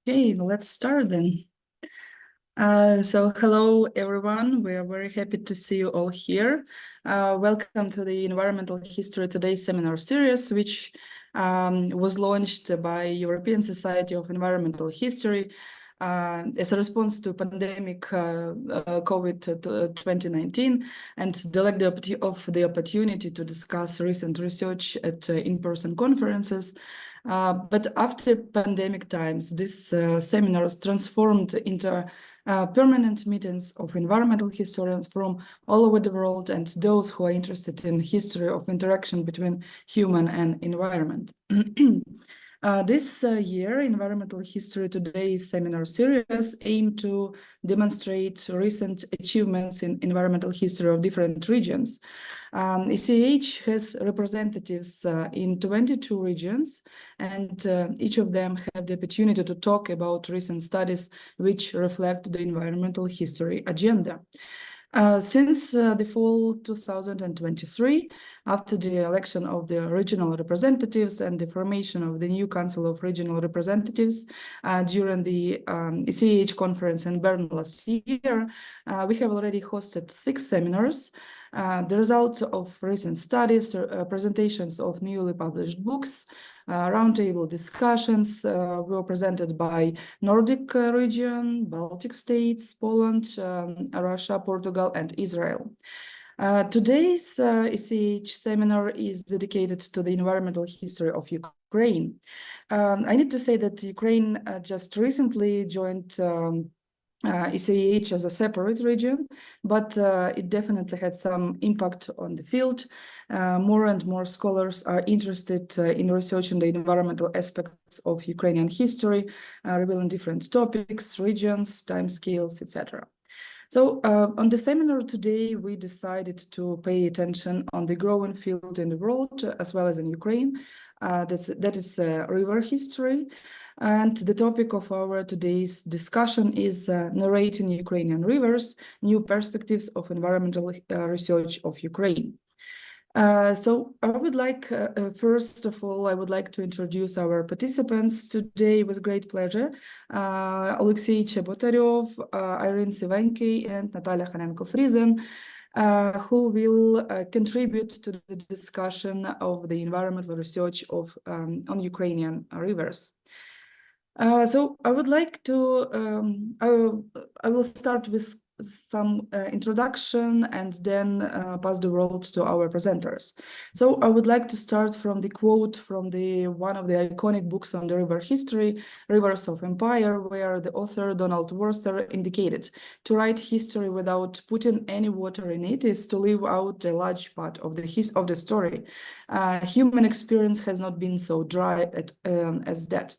Okay, let's start then. So hello everyone, we are very happy to see you all here. Welcome to the Environmental History Today seminar series, which was launched by European Society of Environmental History as a response to pandemic COVID-2019 and the lack of the opportunity to discuss recent research at in-person conferences. But after pandemic times, these seminars transformed into permanent meetings of environmental historians from all over the world and those who are interested in history of interaction between human and environment. This year, Environmental History Today seminar series aim to demonstrate recent achievements in environmental history of different regions. ESEH has representatives in 22 regions, and each of them have the opportunity to talk about recent studies which reflect the environmental history agenda. Since the fall 2023, after the election of the regional representatives and the formation of the new Council of Regional Representatives during the ESEH conference in Bern last year, we have already hosted 6 seminars. The results of recent studies, presentations of newly published books, roundtable discussions were presented by Nordic region, Baltic states, Poland, Russia, Portugal, and Israel. Today's ESEH seminar is dedicated to the environmental history of Ukraine. I need to say that Ukraine just recently joined ESEH as a separate region, but it definitely had some impact on the field. More and more scholars are interested in researching the environmental aspects of Ukrainian history, revealing different topics, regions, timescales, etc. So on the seminar today, we decided to pay attention on the growing field in the world, as well as in Ukraine. That is river history. And the topic of our today's discussion is Narrating Ukrainian Rivers, New Perspectives of Environmental Research of Ukraine. So I would like, first of all, I would like to introduce our participants today with great pleasure. Oleksii Chebotariov, Irene Sywenky, and Natalia Khanenko-Friesen, who will contribute to the discussion of the environmental research of on Ukrainian rivers. So I would like to, I will start with some introduction and then pass the word to our presenters. So I would like to start from the quote from one of the iconic books on the river history, Rivers of Empire, where the author Donald Worcester indicated, to write history without putting any water in it is to leave out a large part of the story. Human experience has not been so dry as that.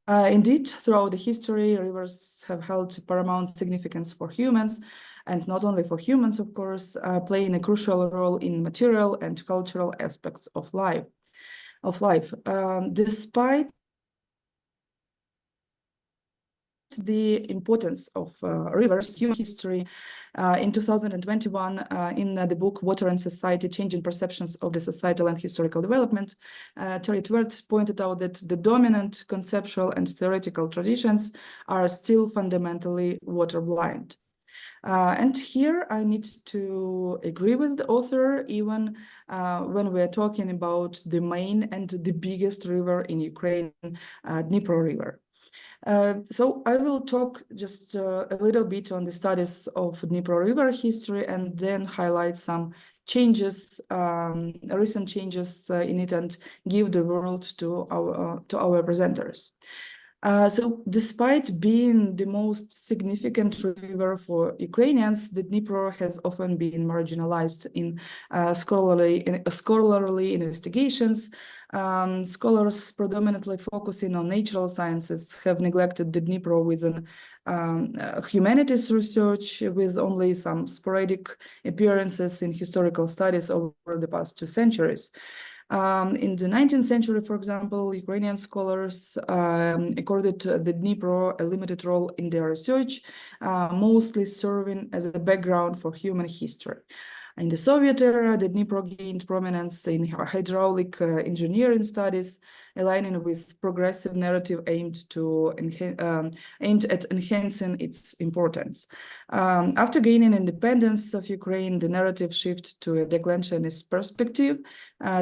Indeed, throughout the history, rivers have held paramount significance for humans, and not only for humans, of course, playing a crucial role in material and cultural aspects of life. Despite the importance of rivers, human history, in 2021, in the book Water and Society, Changing Perceptions of the Societal and Historical Development, Terry Twert pointed out that the dominant conceptual and theoretical traditions are still fundamentally water blind. And here I need to agree with the author, even when we're talking about the main and the biggest river in Ukraine, Dnipro River. So I will talk just a little bit on the studies of Dnipro River history and then highlight some changes, recent changes in it, and give the word to our presenters. So despite being the most significant river for Ukrainians, the Dnipro has often been marginalized in scholarly investigations. Scholars predominantly focusing on natural sciences have neglected the Dnipro within humanities research, with only some sporadic appearances in historical studies over the past 2 centuries. In the 19th century, for example, Ukrainian scholars accorded the Dnipro a limited role in their research, mostly serving as a background for human history. In the Soviet era, the Dnipro gained prominence in hydraulic engineering studies, aligning with progressive narrative aimed at enhancing its importance. After gaining independence of Ukraine, the narrative shifted to a declensionist perspective,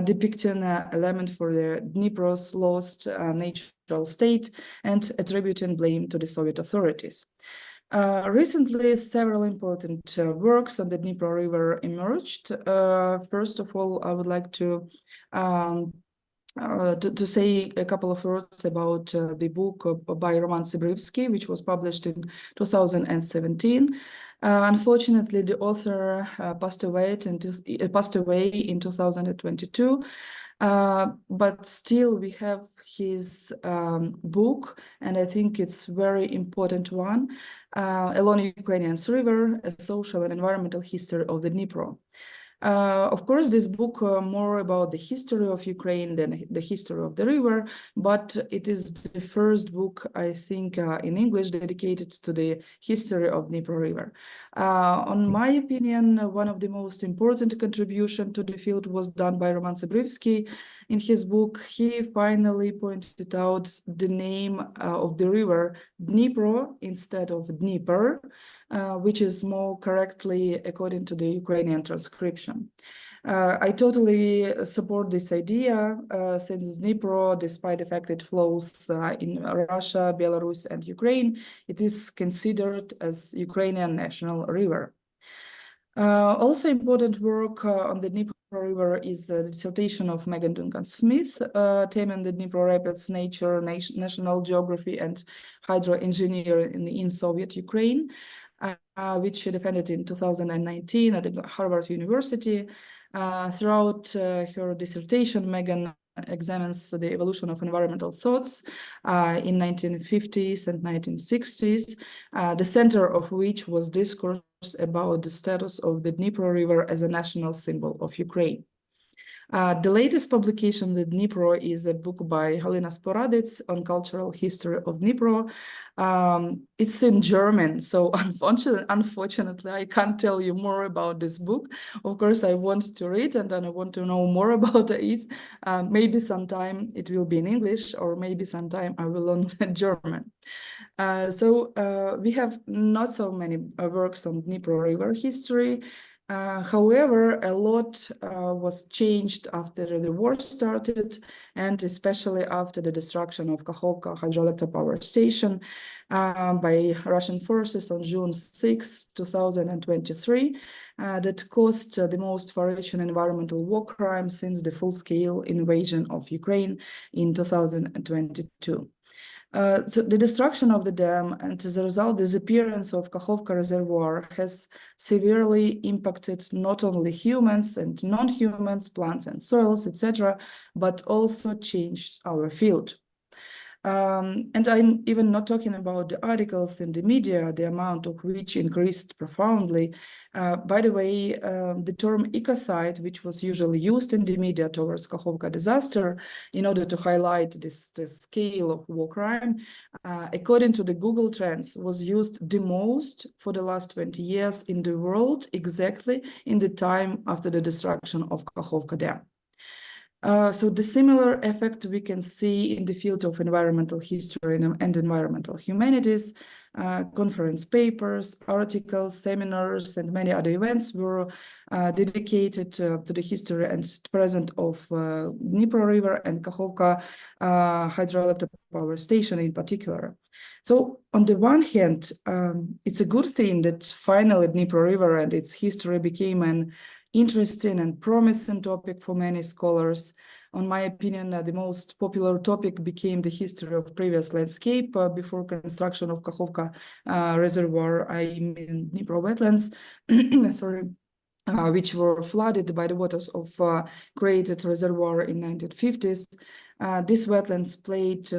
depicting a lament for the Dnipro's lost natural state and attributing blame to the Soviet authorities. Recently, several important works on the Dnipro River emerged. First of all, I would like to say a couple of words about the book by Roman Sybrivsky, which was published in 2017. Unfortunately, the author passed away in 2022, but still we have his book, and I think it's very important one, Along Ukrainian's River, A Social and Environmental History of the Dnipro. Of course, this book more about the history of Ukraine than the history of the river, but it is the first book, I think, in English dedicated to the history of Dnipro River. On my opinion, one of the most important contribution to the field was done by Roman Sybrivsky. In his book, he finally pointed out the name of the river Dnipro instead of Dnieper, which is more correctly according to the Ukrainian transcription. I totally support this idea, since Dnipro, despite the fact it flows in Russia, Belarus, and Ukraine, it is considered as Ukrainian national river. Also important work on the Dnipro River is the dissertation of Megan Duncan-Smith, taming the Dnipro Rapids Nature, National Geography, and Hydroengineering in Soviet Ukraine, which she defended in 2019 at Harvard University. Throughout her dissertation, Megan examines the evolution of environmental thoughts in 1950s and 1960s, the center of which was discourse about the status of the Dnipro River as a national symbol of Ukraine. The latest publication, The Dnipro, is a book by Halina Sporadets on cultural history of Dnipro. It's in German, so unfortunately, I can't tell you more about this book. Of course, I want to read and then I want to know more about it. Maybe sometime it will be in English, or maybe sometime I will learn German. We have not so many works on Dnipro River history. However, a lot was changed after the war started, and especially after the destruction of Kakhovka hydroelectric power station by Russian forces on June 6, 2023, that caused the most far-reaching environmental war crime since the full-scale invasion of Ukraine in 2022. So the destruction of the dam and as a result, the disappearance of Kakhovka reservoir has severely impacted not only humans and non-humans, plants and soils, etc., but also changed our field. And I'm even not talking about the articles in the media, the amount of which increased profoundly. By the way, the term ecocide, which was usually used in the media towards Kakhovka disaster in order to highlight the scale of war crime, according to the Google Trends, was used the most for the last 20 years in the world, exactly in the time after the destruction of Kakhovka Dam. So the similar effect we can see in the field of environmental history and environmental humanities. Conference papers, articles, seminars, and many other events were dedicated to the history and present of Dnipro River and Kakhovka hydroelectric power station in particular. So on the one hand, it's a good thing that finally Dnipro River and its history became an interesting and promising topic for many scholars. On my opinion, the most popular topic became the history of previous landscape before construction of Kakhovka reservoir, I mean Dnipro wetlands, sorry, which were flooded by the waters of created reservoir in 1950s. These wetlands played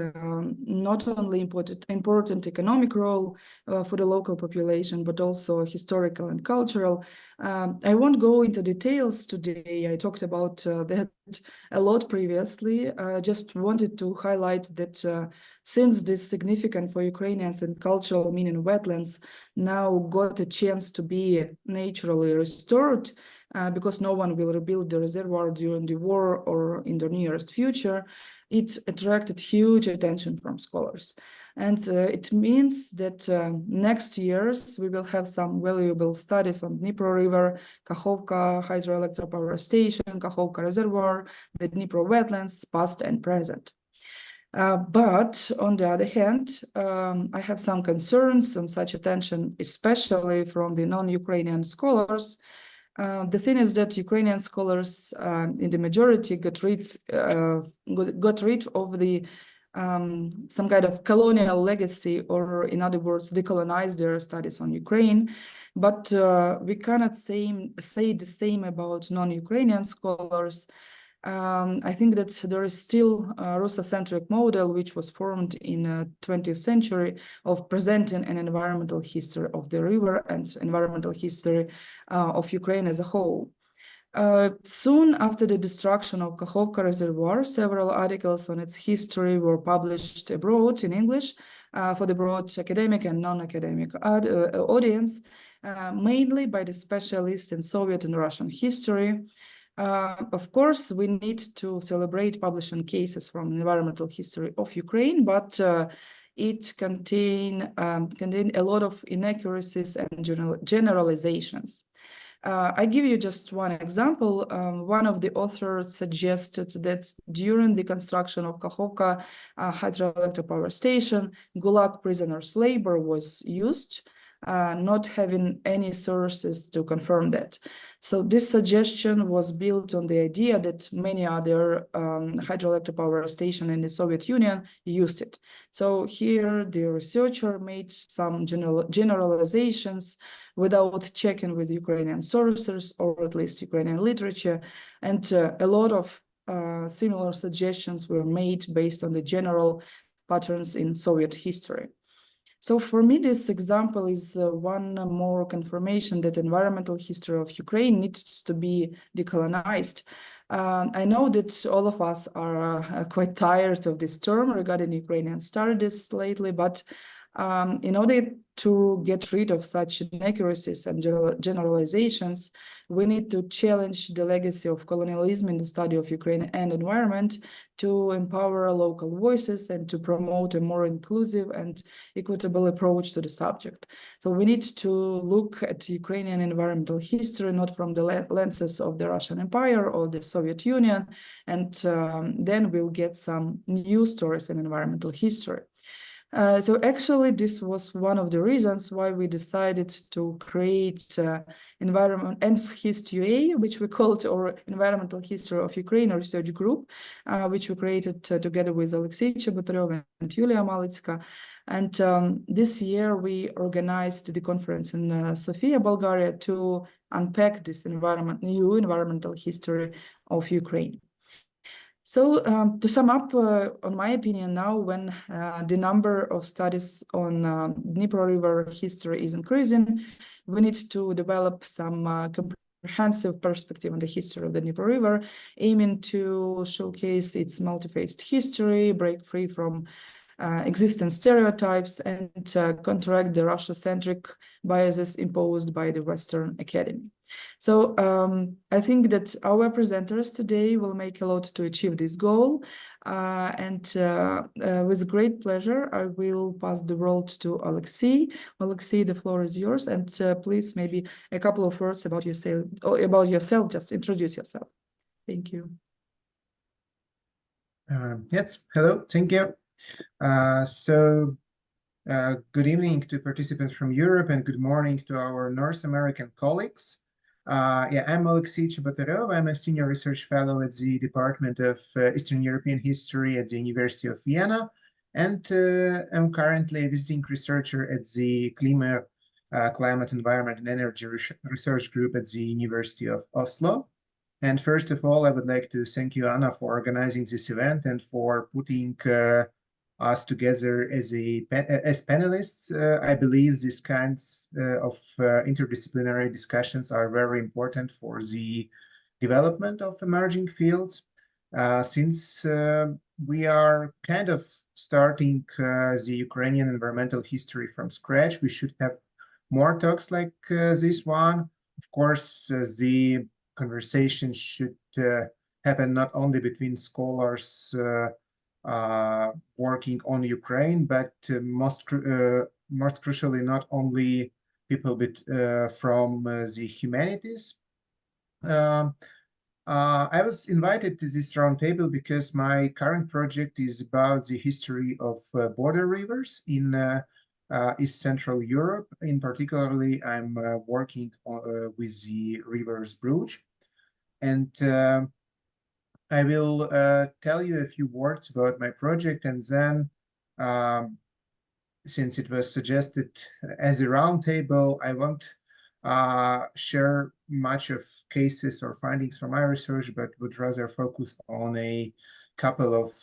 not only important economic role for the local population, but also historical and cultural. I won't go into details today. I talked about that a lot previously. I just wanted to highlight that since this significant for Ukrainians and cultural meaning wetlands now got a chance to be naturally restored, because no one will rebuild the reservoir during the war or in the nearest future, it attracted huge attention from scholars. And it means that next years we will have some valuable studies on Dnipro River, Kakhovka hydroelectric power station, Kakhovka reservoir, the Dnipro wetlands, past and present. But on the other hand, I have some concerns on such attention, especially from the non-Ukrainian scholars. The thing is that Ukrainian scholars in the majority got rid of the some kind of colonial legacy, or in other words, decolonized their studies on Ukraine. But we cannot say the same about non-Ukrainian scholars. I think that there is still a Russo-centric model which was formed in the 20th century of presenting an environmental history of the river and environmental history of Ukraine as a whole. Soon after the destruction of Kakhovka Reservoir, several articles on its history were published abroad in English for the broad academic and non-academic audience, mainly by the specialists in Soviet and Russian history. Of course, we need to celebrate publishing cases from environmental history of Ukraine, but it contain a lot of inaccuracies and generalizations. I give you just one example. One of the authors suggested that during the construction of Kakhovka hydroelectric power station, Gulag prisoners' labor was used, not having any sources to confirm that. So this suggestion was built on the idea that many other hydroelectric power stations in the Soviet Union used it. So here the researcher made some generalizations without checking with Ukrainian sources, or at least Ukrainian literature, and a lot of similar suggestions were made based on the general patterns in Soviet history. So for me, this example is one more confirmation that environmental history of Ukraine needs to be decolonized. I know that all of us are quite tired of this term regarding Ukrainian studies lately, but in order to get rid of such inaccuracies and generalizations, we need to challenge the legacy of colonialism in the study of Ukraine and environment, to empower local voices and to promote a more inclusive and equitable approach to the subject. So we need to look at Ukrainian environmental history not from the lenses of the Russian Empire or the Soviet Union, and then we'll get some new stories in environmental history. So actually, this was one of the reasons why we decided to create Environment and History, which we called our Environmental History of Ukraine research group, which we created together with Oleksii Chebotariov and Yulia Malitska. And this year we organized the conference in Sofia, Bulgaria, to unpack this new environmental history of Ukraine. So to sum up, on my opinion now, when the number of studies on Dnipro River history is increasing, we need to develop some comprehensive perspective on the history of the Dnipro River, aiming to showcase its multi-faced history, break free from existing stereotypes, and counteract the Russia-centric biases imposed by the Western Academy. So I think that our presenters today will make a lot to achieve this goal. And with great pleasure, I will pass the word to Oleksii. Oleksii, the floor is yours. And please, maybe a couple of words about yourself. Just introduce yourself. Thank you. Yes, hello, thank you. Good evening to participants from Europe, and good morning to our North American colleagues. I'm Oleksii Chebotariov. I'm a senior research fellow at the Department of Eastern European History at the University of Vienna, and I'm currently a visiting researcher at the Climate, Environment, and Energy Research Group at the University of Oslo. And first of all, I would like to thank you, Anna, for organizing this event and for putting us together as panelists. I believe these kinds of interdisciplinary discussions are very important for the development of emerging fields. Since we are kind of starting the Ukrainian environmental history from scratch, we should have more talks like this one. Of course, the conversation should happen not only between scholars working on Ukraine, but most crucially, not only people from the humanities. I was invited to this roundtable because my current project is about the history of border rivers in East Central Europe. In particularly, I'm working with the rivers Bruge. And I will tell you a few words about my project, and then since it was suggested as a roundtable, I won't share much of cases or findings from my research, but would rather focus on a couple of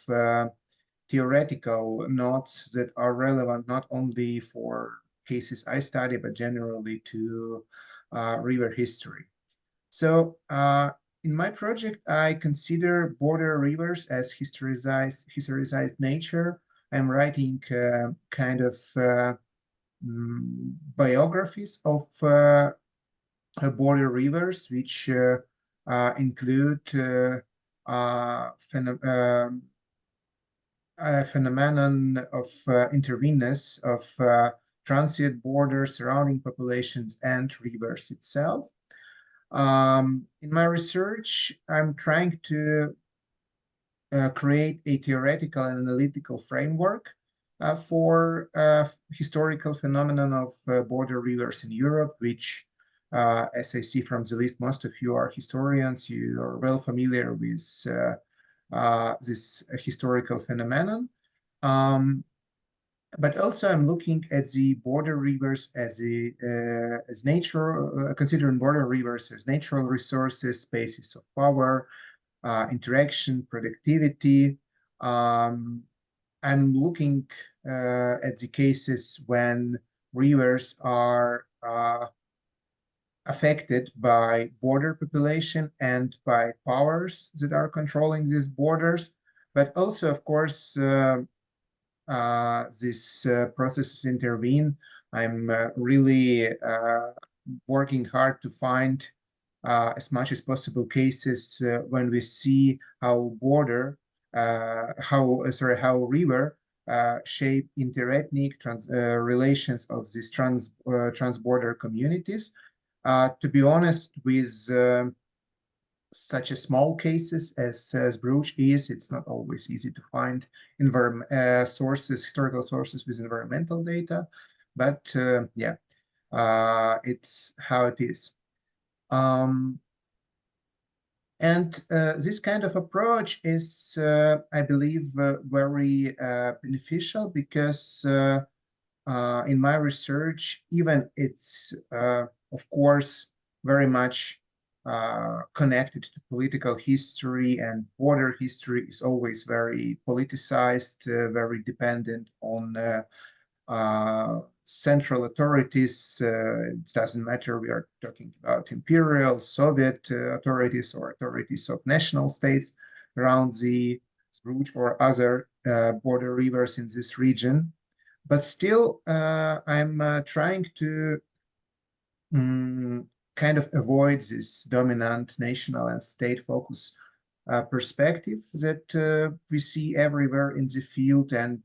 theoretical notes that are relevant not only for cases I study, but generally to river history. So in my project, I consider border rivers as historicized nature. I'm writing kind of biographies of border rivers, which include phenomenon of intervenence of transient borders, surrounding populations, and rivers itself. In my research, I'm trying to create a theoretical and analytical framework for historical phenomenon of border rivers in Europe, which, as I see from the list, most of you are historians. You are well familiar with this historical phenomenon. But also I'm looking at the border rivers as natural, considering border rivers as natural resources, spaces of power, interaction, productivity. I'm looking at the cases when rivers are affected by border population and by powers that are controlling these borders, but also, of course, these processes intervene. I'm really working hard to find as much as possible cases when we see how how river shape interethnic relations of these transborder communities. To be honest, with such a small cases as Bruges is, it's not always easy to find historical sources with environmental data, but yeah, it's how it is. And this kind of approach is, I believe, very beneficial because in my research, even it's, of course, very much connected to political history, and border history is always very politicized, very dependent on central authorities. It doesn't matter, we are talking about imperial, Soviet authorities or authorities of national states around the Bruges or other border rivers in this region. But still, I'm trying to kind of avoid this dominant national and state focus perspective that we see everywhere in the field, and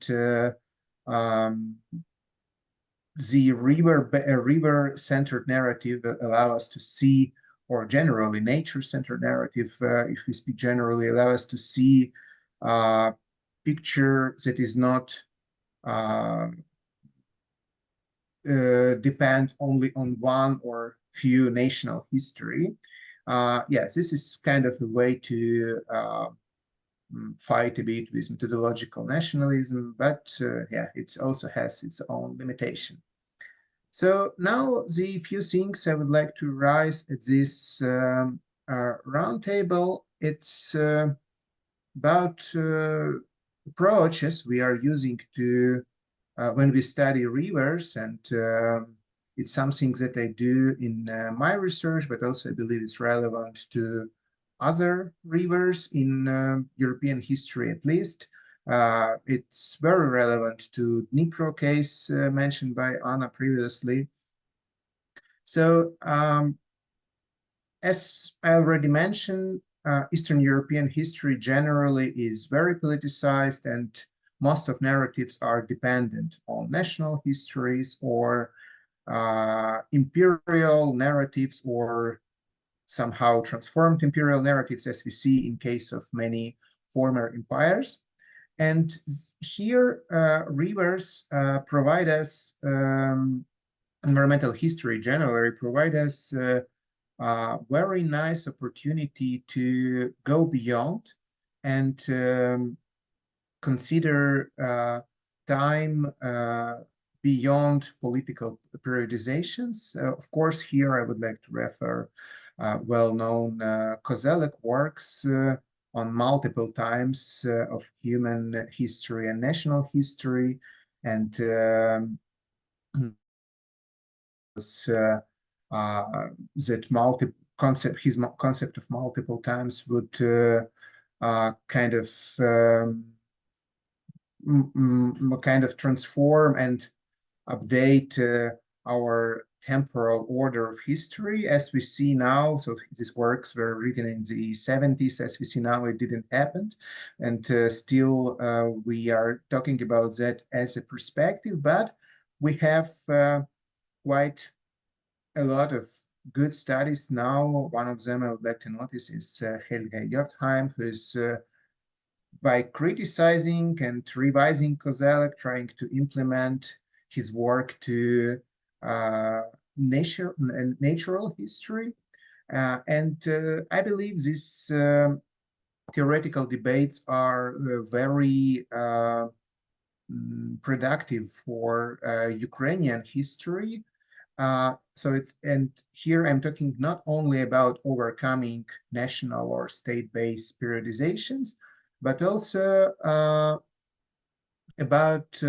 the river-centered narrative allow us to see, or generally nature-centered narrative, if we speak generally, allow us to see a picture that is not depend only on one or few national history. Yes, this is kind of a way to fight a bit with methodological nationalism, but yeah, it also has its own limitation. So now the few things I would like to raise at this roundtable, it's about approaches we are using to when we study rivers, and it's something that I do in my research, but also I believe it's relevant to other rivers in European history at least. It's very relevant to Dnipro case mentioned by Anna previously. So As I already mentioned, Eastern European history generally is very politicized, and most of narratives are dependent on national histories or imperial narratives, or somehow transformed imperial narratives, as we see in case of many former empires. And here, rivers provide us, environmental history generally provide us very nice opportunity to go beyond and consider time beyond political periodizations. Of course, here I would like to refer well-known Kozelek works on multiple times of human history and national history, and that his concept of multiple times would kind of transform and update our temporal order of history as we see now. So these works were written in the 70s. As we see now, it didn't happen. And still, we are talking about that as a perspective, but we have quite a lot of good studies now. One of them I would like to notice is Helga Jortheim, who is by criticizing and revising Kozelek, trying to implement his work to natural history. And I believe these theoretical debates are very productive for Ukrainian history. And here I'm talking not only about overcoming national or state-based periodizations, but also about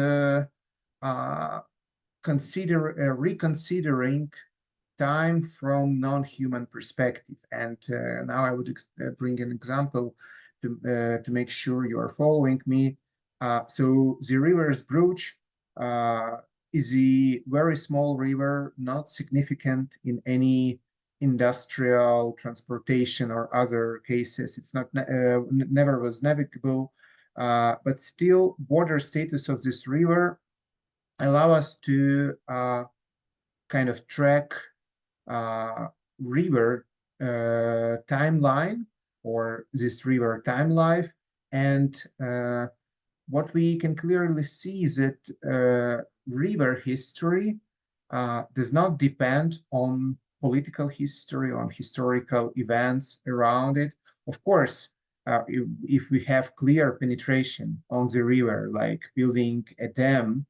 reconsidering time from non-human perspective. And now I would bring an example to make sure you are following me. So the river Zbruch is a very small river, not significant in any industrial transportation or other cases. It's not never was navigable, but still border status of this river allow us to kind of track river timeline, or this river time life. And what we can clearly see is that river history does not depend on political history, on historical events around it. Of course, if we have clear penetration on the river, like building a dam,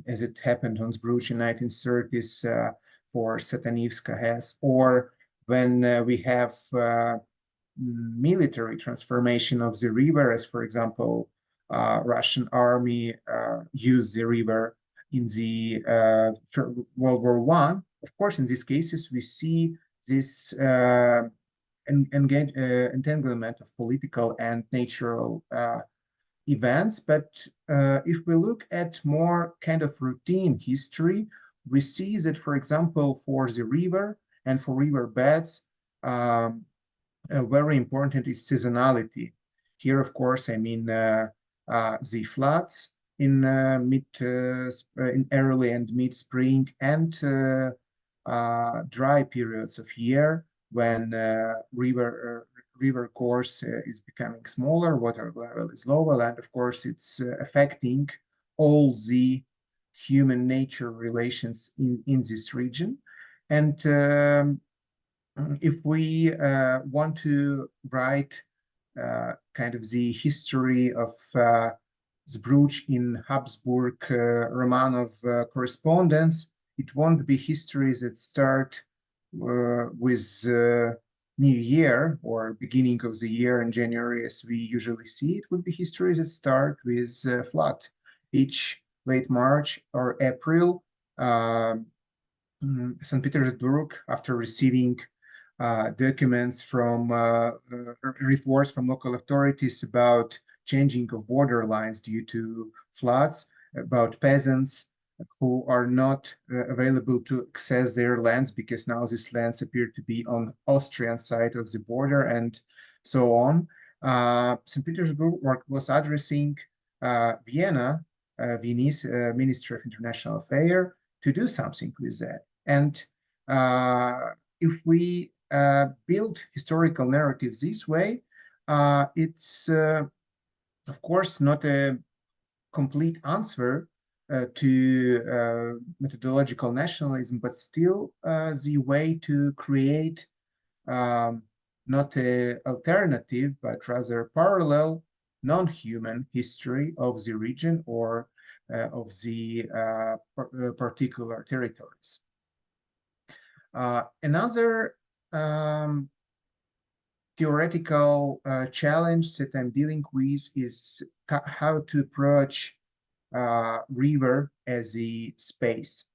as it happened on Zbruch in 1930s for Satanivska HES, or when we have military transformation of the river, as for example, Russian army used the river in the World War I. Of course, in these cases, we see this entanglement of political and natural events. But if we look at more kind of routine history, we see that, for example, for the river and for river beds, very important is seasonality. Here, of course, I mean the floods in in early and mid spring, and dry periods of year when river course is becoming smaller, water level is lower, and of course it's affecting all the human nature relations in this region. And if we want to write kind of the history of Zbruch in Habsburg Romanov correspondence, it won't be histories that start with New Year or beginning of the year in January, as we usually see. It would be histories that start with flood. Each late March or April, St. Petersburg, after receiving documents from reports from local authorities about changing of border lines due to floods, about peasants who are not available to access their lands because now these lands appear to be on Austrian side of the border and so on. St. Petersburg was addressing Vienna, Viennese Ministry of International Affairs, to do something with that. And if we build historical narratives this way, it's of course not a complete answer to methodological nationalism, but still the way to create not an alternative, but rather parallel non-human history of the region or of the particular territories. Another theoretical challenge that I'm dealing with is how to approach river as a space.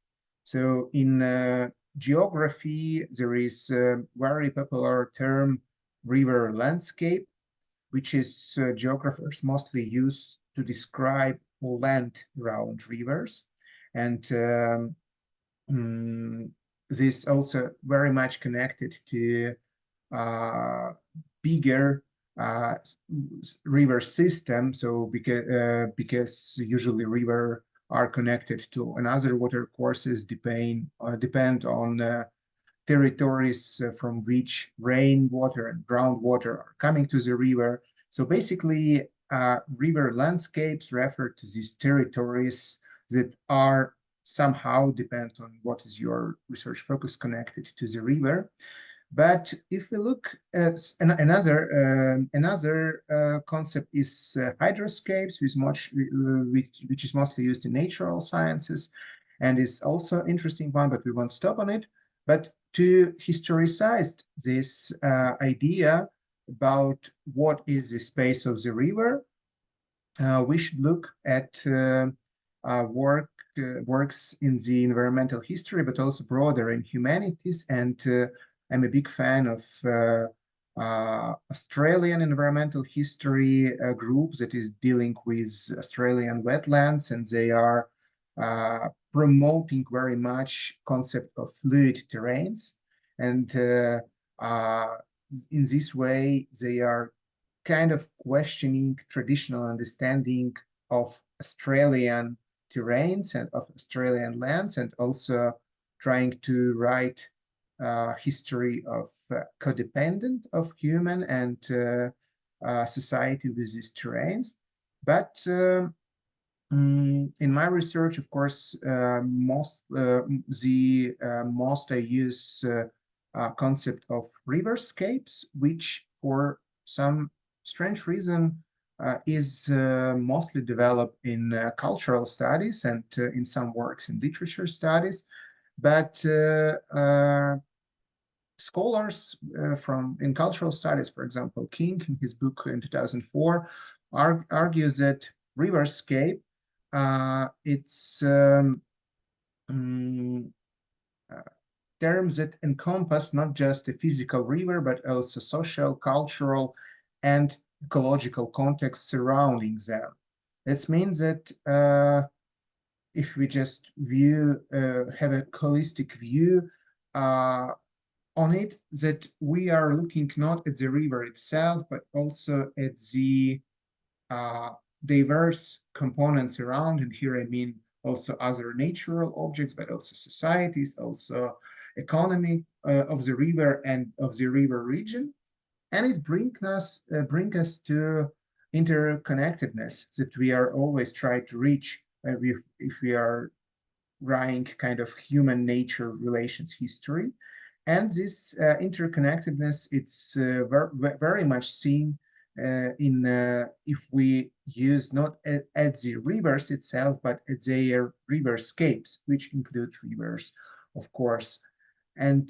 So in geography, there is a very popular term, river landscape, which is geographers mostly use to describe land around rivers. And this also very much connected to bigger river system. So because usually river are connected to another water courses depend on territories from which rainwater and groundwater are coming to the river. So basically, river landscapes refer to these territories that are somehow depend on what is your research focus connected to the river. But if we look at another concept is hydroscapes, which is mostly used in natural sciences, and is also interesting one, but we won't stop on it. But to historicize this idea about what is the space of the river, we should look at works in the environmental history, but also broader in humanities. And I'm a big fan of Australian environmental history group that is dealing with Australian wetlands, and they are promoting very much concept of fluid terrains. And in this way, they are kind of questioning traditional understanding of Australian terrains and of Australian lands, and also trying to write history of codependent of human and society with these terrains. But in my research, of course, most I use concept of riverscapes, which for some strange reason is mostly developed in cultural studies and in some works in literature studies. But scholars in cultural studies, for example, King, in his book in 2004, argues that riverscape, it's terms that encompass not just a physical river, but also social, cultural, and ecological context surrounding them. That means that if we just have a holistic view on it, that we are looking not at the river itself, but also at the diverse components around. And here I mean also other natural objects, but also societies, also economy of the river and of the river region. And it bring us to interconnectedness that we are always trying to reach if we are writing kind of human nature relations history. And this interconnectedness, it's very much seen if we use not at the rivers itself, but at their riverscapes, which include rivers, of course. And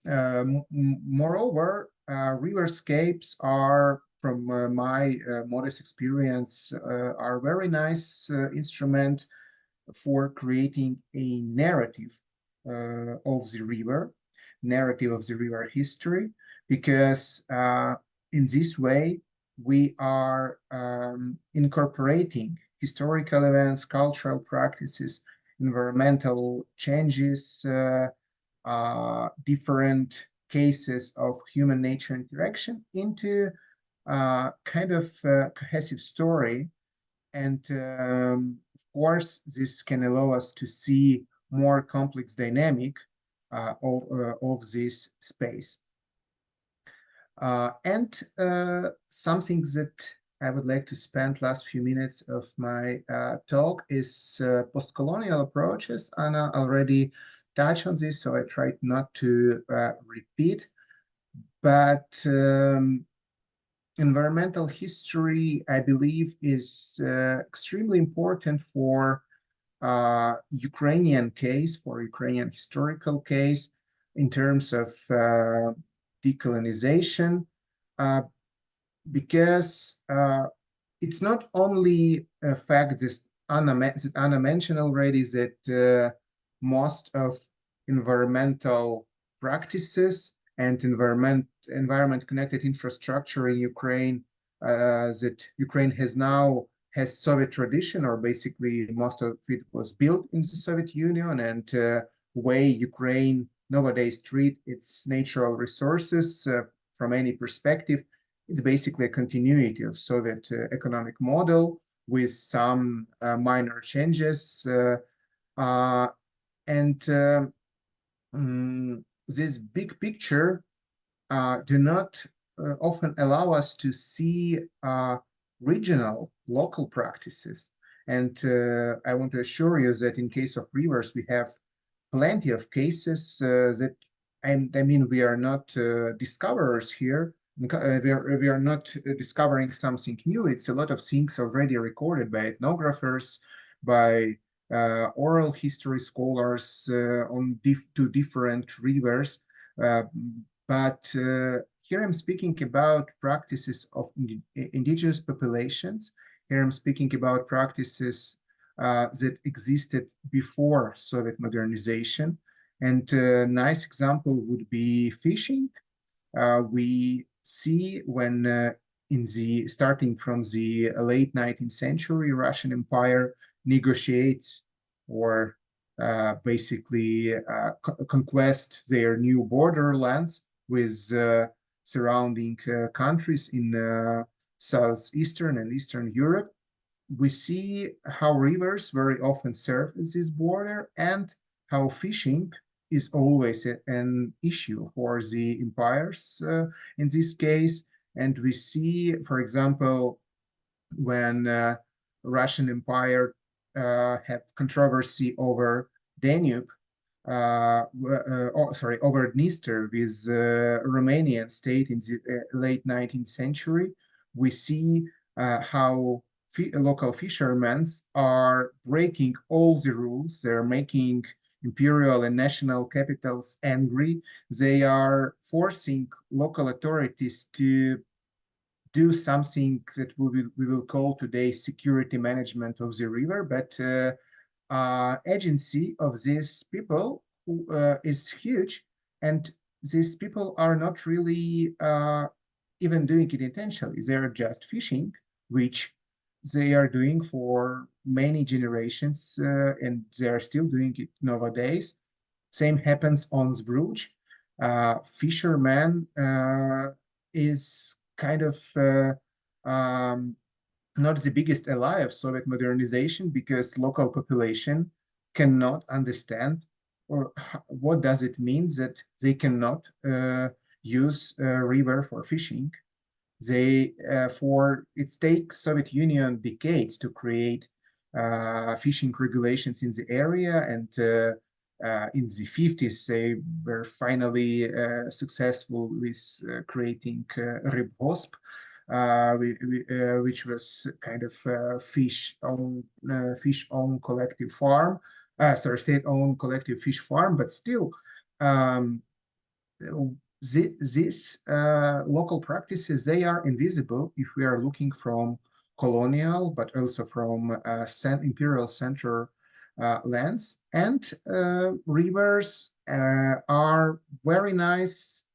moreover, riverscapes are, from my modest experience, are very nice instrument for creating a narrative of the river, narrative of the river history, because in this way we are incorporating historical events, cultural practices, environmental changes, different cases of human-nature interaction into kind of cohesive story. And of course, this can allow us to see more complex dynamic of this space. And something that I would like to spend last few minutes of my talk is post-colonial approaches. Anna already touched on this, so I tried not to repeat. But environmental history, I believe, is extremely important for Ukrainian case, for Ukrainian historical case, in terms of decolonization, because it's not only a fact that Anna mentioned already that most of environmental practices and environment-connected infrastructure in Ukraine that Ukraine has now has Soviet tradition, or basically most of it was built in the Soviet Union, and way Ukraine nowadays treat its natural resources from any perspective, it's basically a continuity of Soviet economic model with some minor changes. This big picture do not often allow us to see regional, local practices. And I want to assure you that in case of rivers, we have plenty of cases that, I mean, we are not discoverers here. We are not discovering something new. It's a lot of things already recorded by ethnographers, by oral history scholars on two different rivers. But here I'm speaking about practices of indigenous populations. Here I'm speaking about practices that existed before Soviet modernization. And a nice example would be fishing. We see when starting from the late 19th century, Russian Empire negotiates or basically conquest their new borderlands with surrounding countries in southeastern and eastern Europe. We see how rivers very often serve as this border, and how fishing is always an issue for the empires in this case. And we see, for example, when Russian Empire had controversy over Danube, over Dniester with Romanian state in the late 19th century, we see how local fishermen are breaking all the rules. They're making imperial and national capitals angry. They are forcing local authorities to do something that we will call today security management of the river, but agency of these people is huge, and these people are not really even doing it intentionally. They're just fishing, which they are doing for many generations, and they are still doing it nowadays. Same happens on Zbruch. Fisherman is kind of not the biggest ally of Soviet modernization, because local population cannot understand or what does it mean that they cannot use a river for fishing. It takes Soviet Union decades to create fishing regulations in the area, and in the 50s they were finally successful with creating Rybhosp, which was kind of fish-owned collective farm, state-owned collective fish farm, but still these local practices, they are invisible if we are looking from colonial, but also from imperial center lands. And rivers are very nice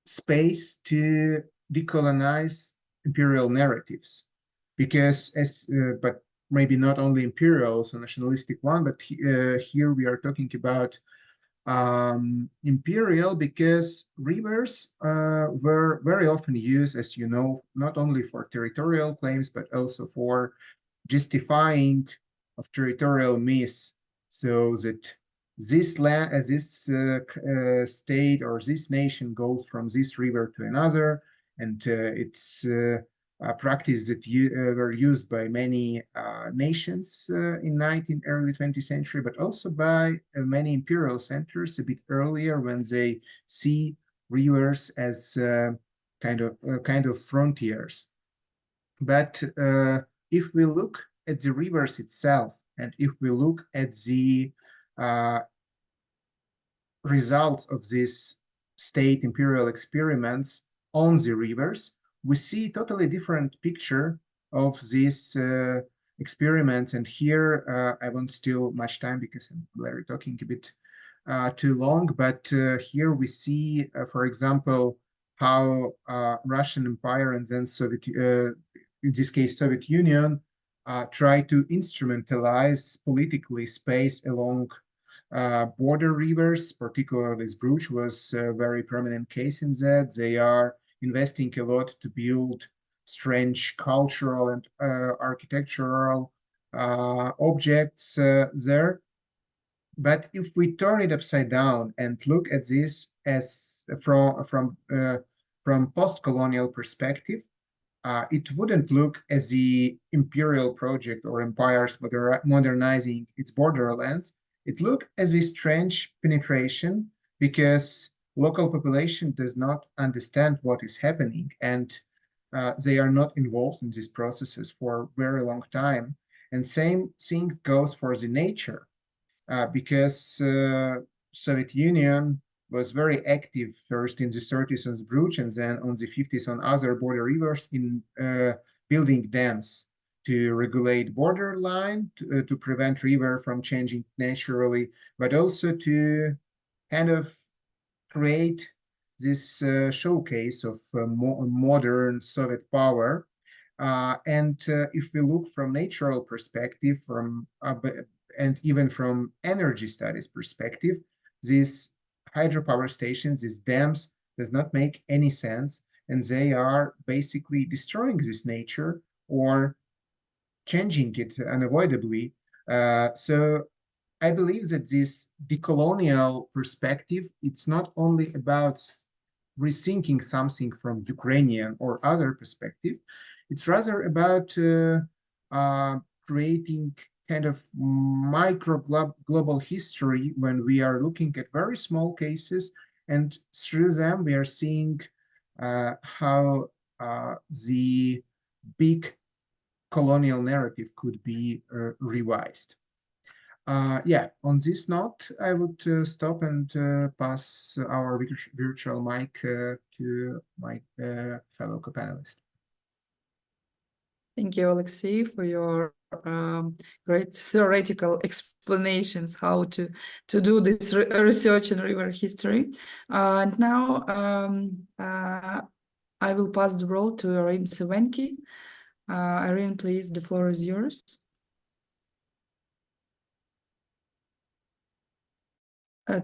space to decolonize imperial narratives, because but maybe not only imperial, also nationalistic one, but here we are talking about imperial, because rivers were very often used, as you know, not only for territorial claims, but also for justifying of territorial myths, so that this land, this state or this nation goes from this river to another, and it's a practice that were used by many nations in early 20th century, but also by many imperial centers a bit earlier, when they see rivers as kind of frontiers. But if we look at the rivers itself, and if we look at the results of these state imperial experiments on the rivers, we see a totally different picture of these experiments. And here I won't steal much time because I'm already talking a bit too long, but here we see, for example, how Russian Empire and then Soviet, in this case, Soviet Union, try to instrumentalize politically space along border rivers, particularly Zbruch was a very prominent case in that. They are investing a lot to build strange cultural and architectural objects there. But if we turn it upside down and look at this as from post-colonial perspective, it wouldn't look as the imperial project or empires modernizing its borderlands. It looked as a strange penetration, because local population does not understand what is happening, and they are not involved in these processes for a very long time. And same thing goes for the nature, because Soviet Union was very active first in the 30s on Zbruch, and then on the 50s on other border rivers in building dams to regulate borderline, to prevent river from changing naturally, but also to kind of create this showcase of modern Soviet power. And if we look from natural perspective, and even from energy studies perspective, these hydropower stations, these dams, does not make any sense, and they are basically destroying this nature or changing it unavoidably. So I believe that this decolonial perspective, it's not only about rethinking something from Ukrainian or other perspective, it's rather about creating kind of micro global history when we are looking at very small cases, and through them we are seeing how the big colonial narrative could be revised. Yeah, on this note, I would stop and pass our virtual mic to my fellow co-panelist. Thank you, Oleksii, for your great theoretical explanations how to do this research in river history. And now I will pass the role to Irene Sywenky. Irene, please, the floor is yours.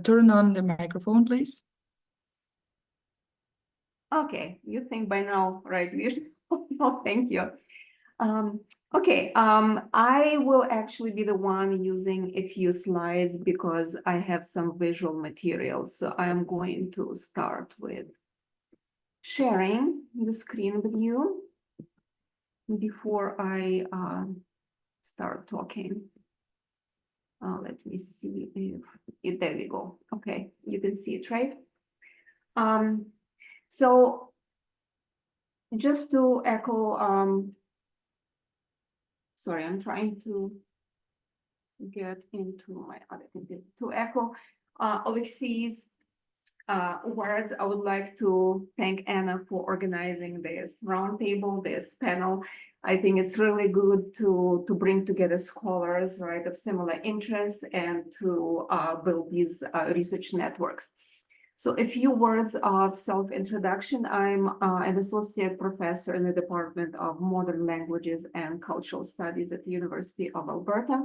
Turn on the microphone, please. Okay, you think by now, right? No, thank you. Okay, I will actually be the one using a few slides because I have some visual materials. So I am going to start with sharing the screen with you before I start talking. Let me see if there we go. Okay, you can see it, right? So just to echo, sorry, I'm trying to get into my other thing. To echo Oleksii's words, I would like to thank Anna for organizing this roundtable, this panel. I think it's really good to bring together scholars, right, of similar interests, and to build these research networks. So a few words of self-introduction. I'm an associate professor in the Department of Modern Languages and Cultural Studies at the University of Alberta.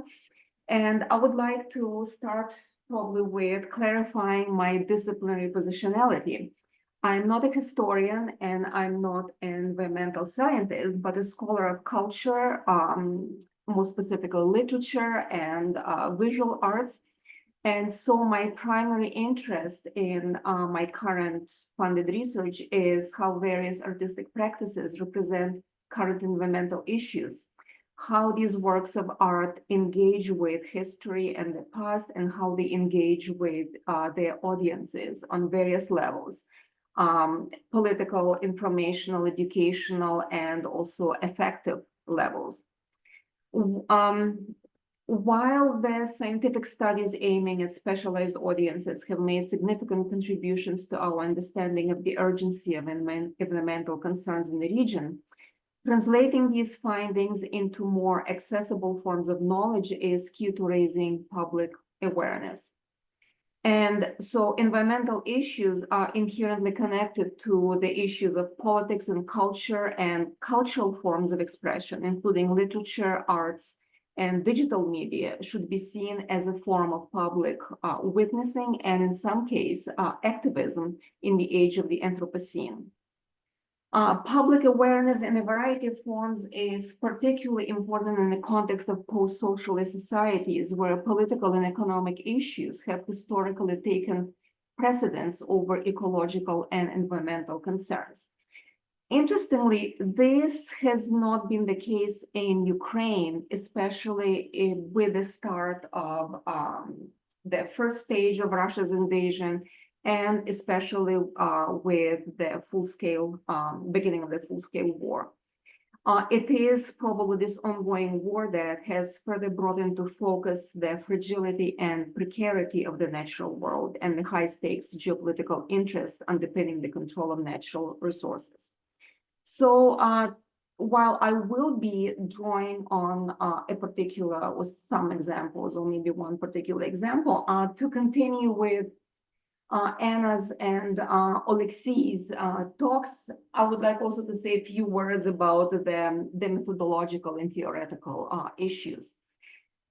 And I would like to start probably with clarifying my disciplinary positionality. I'm not a historian and I'm not an environmental scientist, but a scholar of culture, more specifically literature and visual arts. And so my primary interest in my current funded research is how various artistic practices represent current environmental issues, how these works of art engage with history and the past, and how they engage with their audiences on various levels, political, informational, educational, and also affective levels. While the scientific studies aiming at specialized audiences have made significant contributions to our understanding of the urgency of environmental concerns in the region, translating these findings into more accessible forms of knowledge is key to raising public awareness. And so environmental issues are inherently connected to the issues of politics and culture and cultural forms of expression, including literature, arts, and digital media should be seen as a form of public witnessing and in some case activism in the age of the Anthropocene. Public awareness in a variety of forms is particularly important in the context of post-socialist societies where political and economic issues have historically taken precedence over ecological and environmental concerns. Interestingly, this has not been the case in Ukraine, especially with the start of the first stage of Russia's invasion, and especially with the full-scale beginning of the full-scale war. It is probably this ongoing war that has further brought into focus the fragility and precarity of the natural world and the high-stakes geopolitical interests underpinning the control of natural resources. So while I will be drawing on a particular, or some examples, or maybe one particular example, to continue with Anna's and Oleksii's talks, I would like also to say a few words about the methodological and theoretical issues.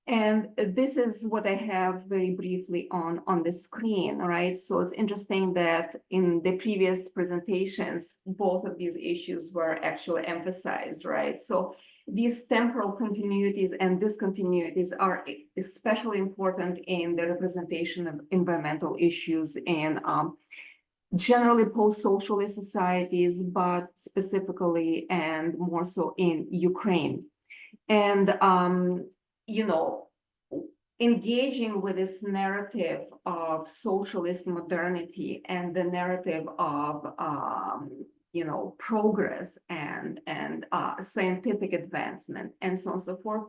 And this is what I have very briefly on the screen, right? So it's interesting that in the previous presentations, both of these issues were actually emphasized, right? So these temporal continuities and discontinuities are especially important in the representation of environmental issues in generally post-socialist societies, but specifically and more so in Ukraine. And you know, engaging with this narrative of socialist modernity and the narrative of, you know, progress and scientific advancement and so on and so forth,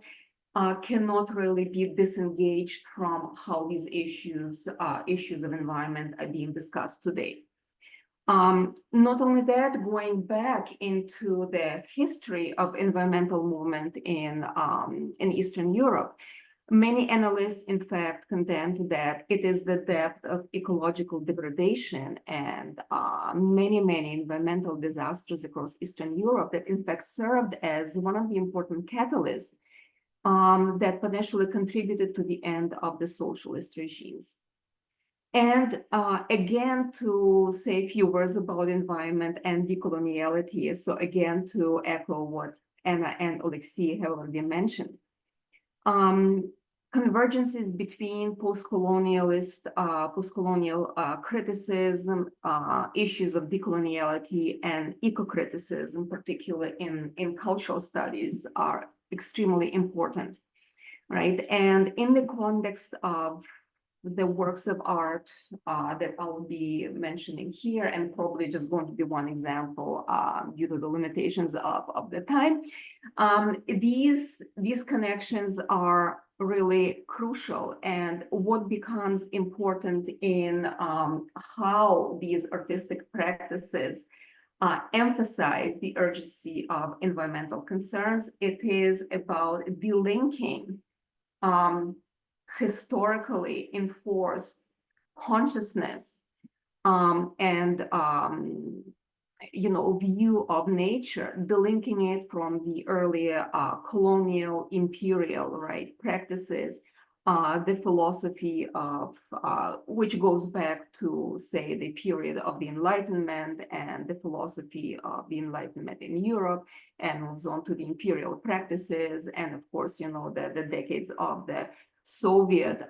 cannot really be disengaged from how these issues of environment are being discussed today. Not only that, going back into the history of environmental movement in Eastern Europe, many analysts, in fact, contend that it is the depth of ecological degradation and many environmental disasters across Eastern Europe that, in fact, served as one of the important catalysts that potentially contributed to the end of the socialist regimes. And again, to say a few words about environment and decoloniality. So again, to echo what Anna and Oleksii have already mentioned. Convergences between post-colonial criticism, issues of decoloniality and eco-criticism, particularly in cultural studies, are extremely important, right? And in the context of the works of art that I will be mentioning here, and probably just going to be one example due to the limitations of the time. These connections are really crucial, and what becomes important in how these artistic practices emphasize the urgency of environmental concerns. It is about delinking historically enforced consciousness and view of nature, delinking it from the earlier colonial, imperial, right, practices, the philosophy of which goes back to, say, the period of the Enlightenment and the philosophy of the Enlightenment in Europe, and moves on to the imperial practices, and of course, the decades of the Soviet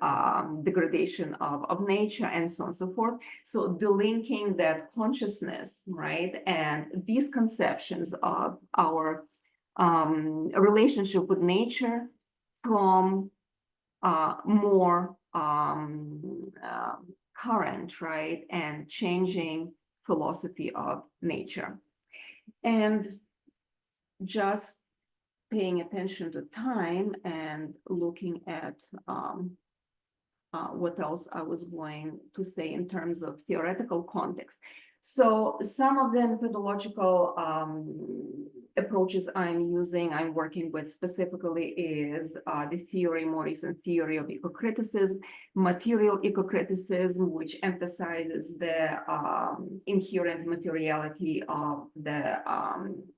degradation of nature, and so on and so forth. So delinking that consciousness, right, and these conceptions of our relationship with nature from more current, right, and changing philosophy of nature. And just paying attention to time and looking at what else I was going to say in terms of theoretical context. So some of the methodological approaches I'm working with specifically is the more recent theory of eco-criticism, material eco-criticism, which emphasizes the inherent materiality of the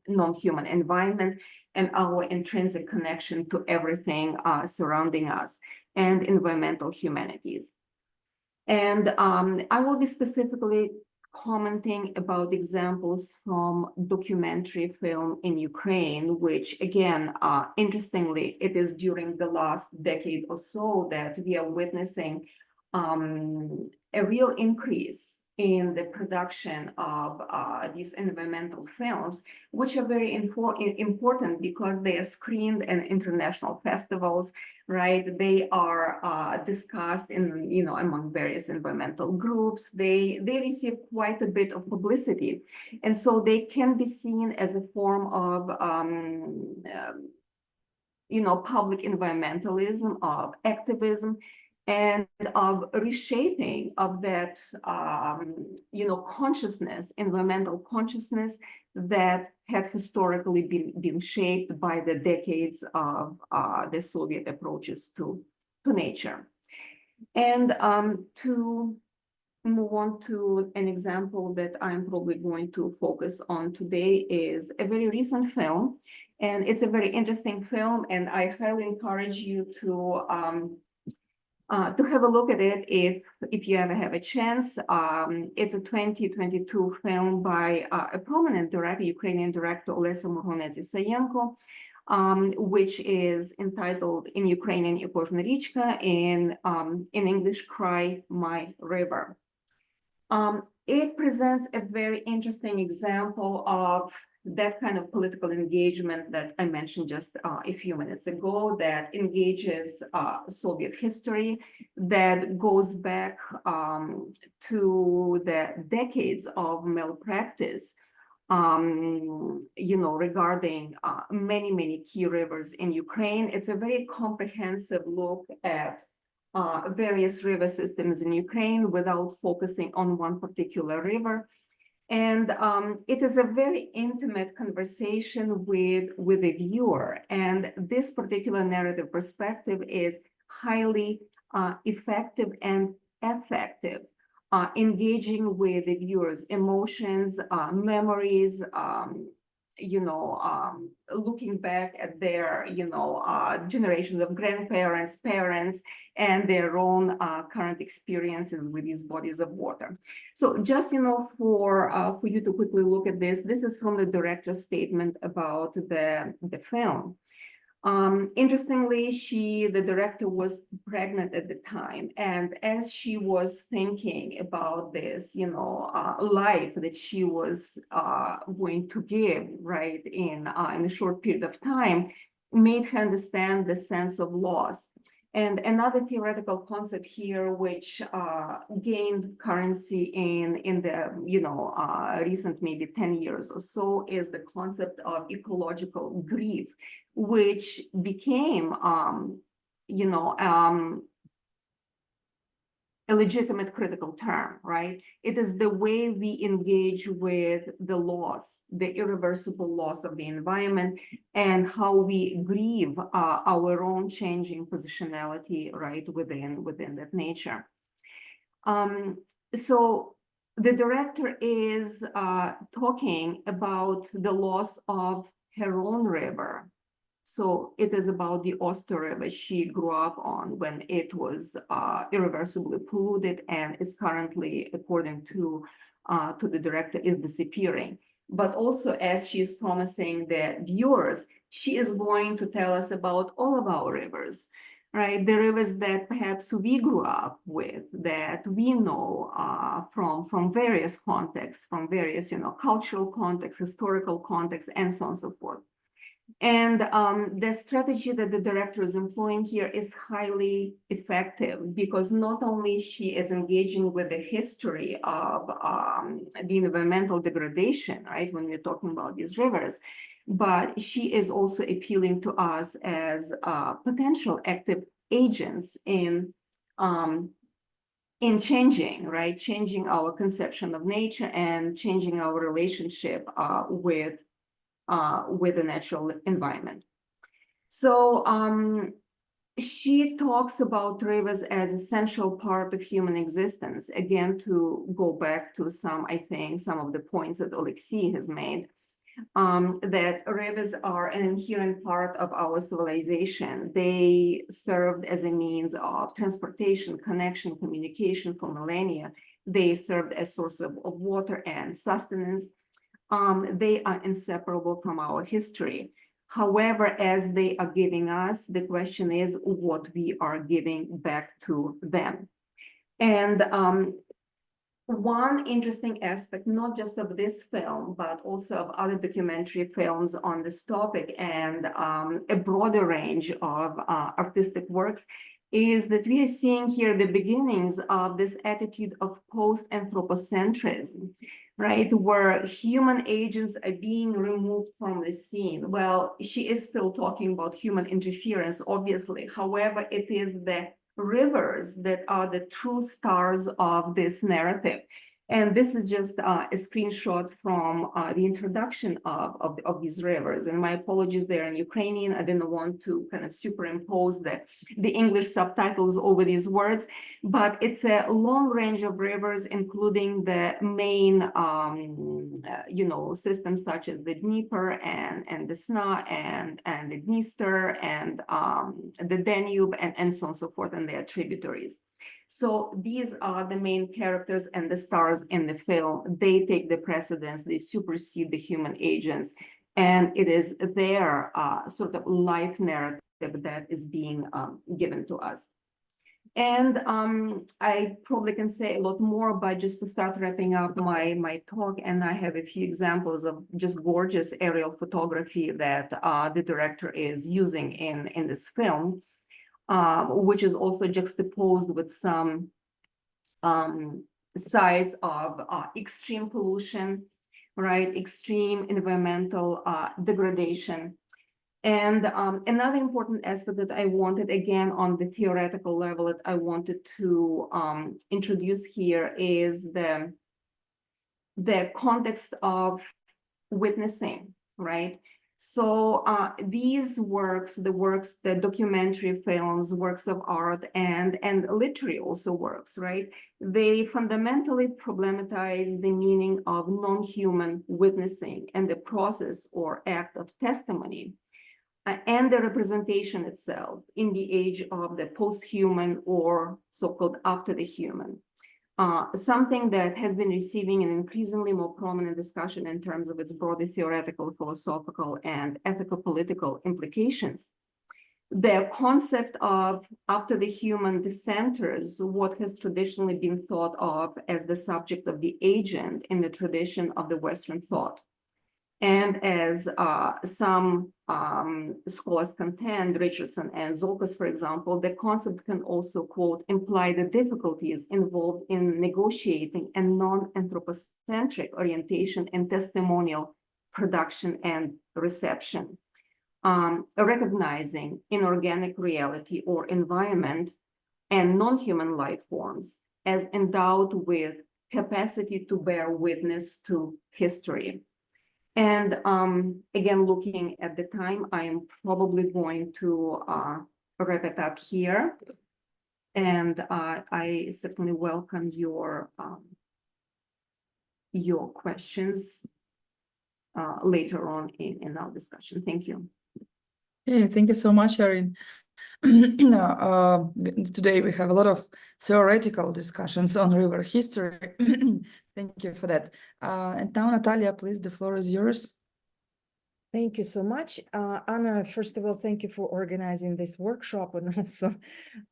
non-human environment and our intrinsic connection to everything surrounding us, and environmental humanities. And I will be specifically commenting about examples from documentary film in Ukraine, which again, interestingly, it is during the last decade or so that we are witnessing a real increase in the production of these environmental films, which are very important because they are screened in international festivals, right? They are discussed in, among various environmental groups. They receive quite a bit of publicity. And so they can be seen as a form of, public environmentalism, of activism, and of reshaping of that, consciousness, environmental consciousness that had historically been shaped by the decades of the Soviet approaches to nature. And to move on to an example that I'm probably going to focus on today is a very recent film, and it's a very interesting film, and I highly encourage you to have a look at it if you ever have a chance. It's a 2022 film by a prominent director, Ukrainian director, Oleksii Sywenky, which is entitled in Ukrainian "Ikožna Rička," in English, "Cry My River." It presents a very interesting example of that kind of political engagement that I mentioned just a few minutes ago, that engages Soviet history, that goes back to the decades of malpractice, regarding many key rivers in Ukraine. It's a very comprehensive look at various river systems in Ukraine without focusing on one particular river. And it is a very intimate conversation with the viewer. And this particular narrative perspective is highly effective and effective, engaging with the viewer's emotions, memories, looking back at their, generations of grandparents, parents, and their own current experiences with these bodies of water. So just, for you to quickly look at this is from the director's statement about the film. Interestingly, the director was pregnant at the time, and as she was thinking about this, life that she was going to give, right, in a short period of time, made her understand the sense of loss. And another theoretical concept here, which gained currency in the recent maybe 10 years or so, is the concept of ecological grief, which became a legitimate critical term, right? It is the way we engage with the loss, the irreversible loss of the environment, and how we grieve our own changing positionality, right, within that nature. So the director is talking about the loss of her own river. So it is about the Oster River she grew up on when it was irreversibly polluted and is currently, according to the director, is disappearing. But also, as she is promising the viewers, she is going to tell us about all of our rivers, right? The rivers that perhaps we grew up with, that we know from various contexts, from various, cultural contexts, historical contexts, and so on and so forth. And the strategy that the director is employing here is highly effective because not only she is engaging with the history of the environmental degradation, right, when we're talking about these rivers, but she is also appealing to us as potential active agents in changing, right, changing our conception of nature and changing our relationship with the natural environment. So she talks about rivers as essential part of human existence. Again, to go back to some of the points that Oleksii has made, that rivers are an inherent part of our civilization. They served as a means of transportation, connection, communication for millennia. They served as source of water and sustenance. They are inseparable from our history. However, as they are giving us, the question is what we are giving back to them. And one interesting aspect, not just of this film, but also of other documentary films on this topic and a broader range of artistic works, is that we are seeing here the beginnings of this attitude of post-anthropocentrism, right, where human agents are being removed from the scene. Well, she is still talking about human interference, obviously. However, it is the rivers that are the true stars of this narrative. And this is just a screenshot from the introduction of these rivers. And my apologies, they're in Ukrainian. I didn't want to kind of superimpose the English subtitles over these words, but it's a long range of rivers, including the main, systems such as the Dnieper and the Sna and the Dniester and the Danube and so on and so forth, and their tributaries. So these are the main characters and the stars in the film. They take the precedence, they supersede the human agents, and it is their sort of life narrative that is being given to us. And I probably can say a lot more, but just to start wrapping up my talk, and I have a few examples of just gorgeous aerial photography that the director is using in this film. Which is also juxtaposed with some sides of extreme pollution, right? Extreme environmental degradation. And another important aspect that I wanted, again, on the theoretical level, that I wanted to introduce here is the context of witnessing, right? So these works, the documentary films, works of art, and literary also works, right? They fundamentally problematize the meaning of non-human witnessing and the process or act of testimony and the representation itself in the age of the post-human or so-called after the human. Something that has been receiving an increasingly more prominent discussion in terms of its broader theoretical, philosophical, and ethical-political implications. The concept of after the human dissenters, what has traditionally been thought of as the subject of the agent in the tradition of the Western thought. And as some scholars contend, Richardson and Zolkas, for example, the concept can also, quote, imply the difficulties involved in negotiating a non-anthropocentric orientation in testimonial production and reception, recognizing inorganic reality or environment and non-human life forms as endowed with capacity to bear witness to history. And again, looking at the time, I am probably going to wrap it up here. And I certainly welcome your your questions later on in our discussion. Thank you. Yeah, thank you so much, Irene. Today we have a lot of theoretical discussions on river history. Thank you for that. And now, Natalia, please, the floor is yours. Thank you so much. Anna, first of all, thank you for organizing this workshop and also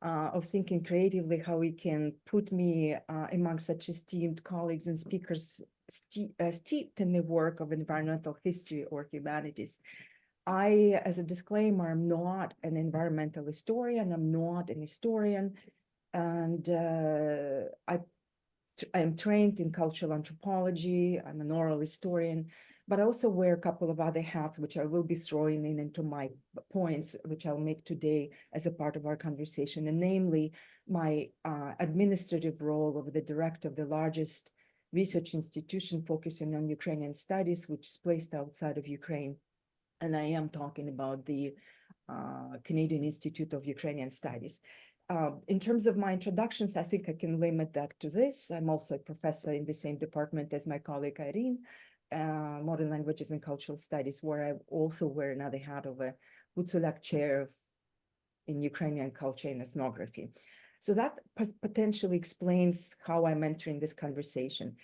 of thinking creatively how we can put me among such esteemed colleagues and speakers steeped in the work of environmental history or humanities. I, as a disclaimer, am not an environmental historian. I'm not an historian. And I am trained in cultural anthropology. I'm an oral historian, but I also wear a couple of other hats, which I will be throwing into my points, which I'll make today as a part of our conversation, and namely my administrative role of the director of the largest research institution focusing on Ukrainian studies, which is placed outside of Ukraine. And I am talking about the Canadian Institute of Ukrainian Studies. In terms of my introductions, I think I can limit that to this. I'm also a professor in the same department as my colleague Irene, Modern Languages and Cultural Studies, where I also wear another hat of a Hutsulak Chair in Ukrainian Culture and Ethnography. So that potentially explains how I'm entering this conversation.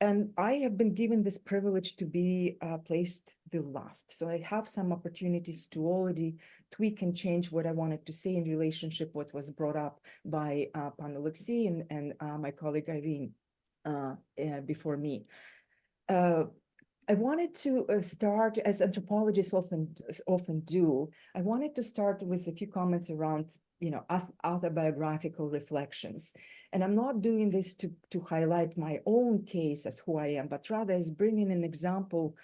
And I have been given this privilege to be placed the last. So I have some opportunities to already tweak and change what I wanted to say in relationship what was brought up by Oleksii and my colleague Irene before me. I wanted to start, as anthropologists often do, I wanted to start with a few comments around autobiographical reflections. And I'm not doing this to highlight my own case as who I am, but rather as bringing an example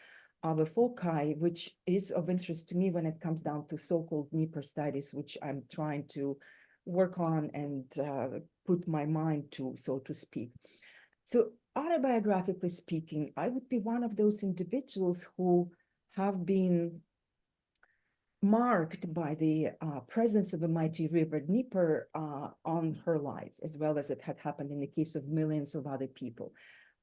of a foci, which is of interest to me when it comes down to so-called Dnieper studies, which I'm trying to work on and put my mind to, so to speak. So autobiographically speaking, I would be one of those individuals who have been marked by the presence of a mighty river Dnieper on her life, as well as it had happened in the case of millions of other people.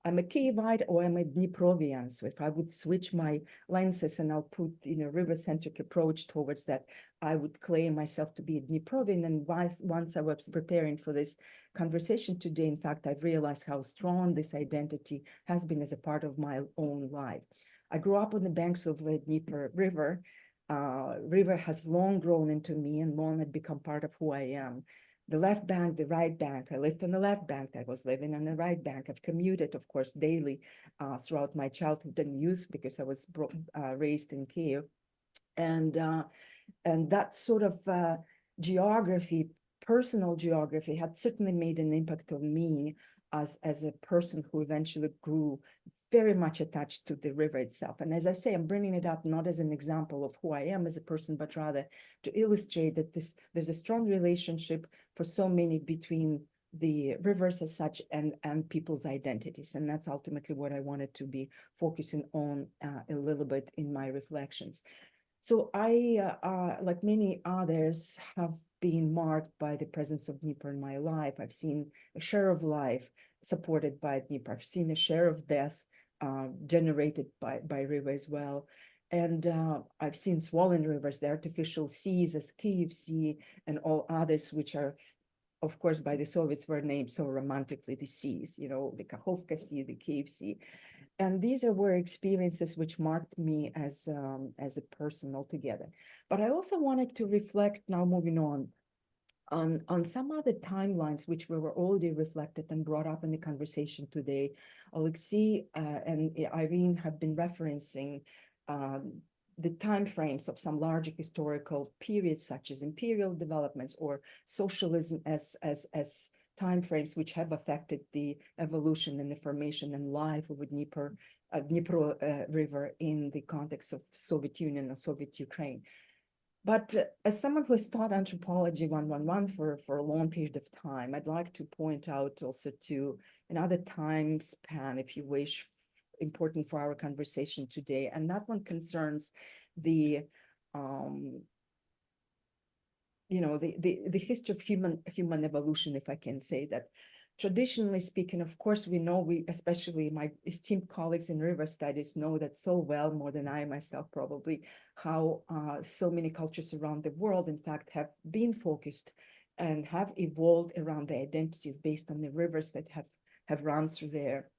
I'm a Kievite or I'm a Dniprovian. So if I would switch my lenses and I'll put in a river-centric approach towards that, I would claim myself to be a Dniprovian. And once I was preparing for this conversation today, in fact, I've realized how strong this identity has been as a part of my own life. I grew up on the banks of the Dnieper River. River has long grown into me and long had become part of who I am. The left bank, the right bank. I lived on the left bank. I was living on the right bank. I've commuted, of course, daily throughout my childhood and youth because I was raised in Kiev. And that sort of geography, personal geography, had certainly made an impact on me as a person who eventually grew very much attached to the river itself. And as I say, I'm bringing it up not as an example of who I am as a person, but rather to illustrate that there's a strong relationship for so many between the rivers as such and people's identities. And that's ultimately what I wanted to be focusing on a little bit in my reflections. So I, like many others, have been marked by the presence of Dnieper in my life. I've seen a share of life supported by Dnieper. I've seen a share of death generated by river as well. And I've seen swollen rivers, the artificial seas as Kyiv Sea and all others, which are, of course, by the Soviets were named so romantically the seas, you know, the Kakhovka Sea, the Kyiv Sea. And these were experiences which marked me as a person altogether. But I also wanted to reflect, now moving on some other timelines which were already reflected and brought up in the conversation today. Oleksii and Irene have been referencing the timeframes of some larger historical periods, such as imperial developments or socialism as timeframes which have affected the evolution and the formation and life of the Dnieper River in the context of Soviet Union and Soviet Ukraine. But as someone who has taught anthropology 111 for a long period of time, I'd like to point out also to another time span, if you wish, important for our conversation today. And that one concerns the history of human evolution, if I can say that. traditionally speaking, of course, we know, especially my esteemed colleagues in river studies know that so well, more than I myself probably, how so many cultures around the world, in fact, have been focused and have evolved around the identities based on the rivers that have run through their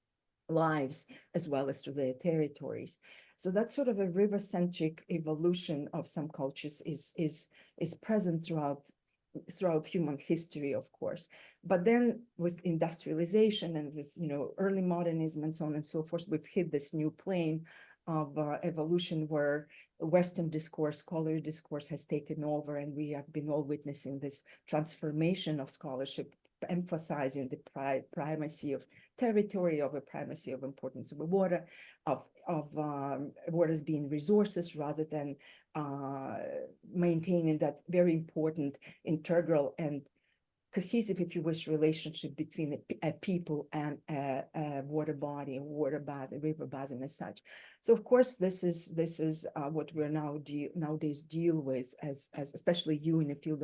lives as well as through their territories. So that sort of a river-centric evolution of some cultures is present throughout human history, of course. But then with industrialization and with early modernism and so on and so forth, we've hit this new plane of evolution where Western discourse, scholarly discourse has taken over, and we have been all witnessing this transformation of scholarship, emphasizing the primacy of territory, of a primacy of importance of water, of waters being resources rather than maintaining that very important integral and cohesive, if you wish, relationship between a people and a water body, a water basin, a river basin as such. So of course, this is what we're nowadays deal with as especially you in the field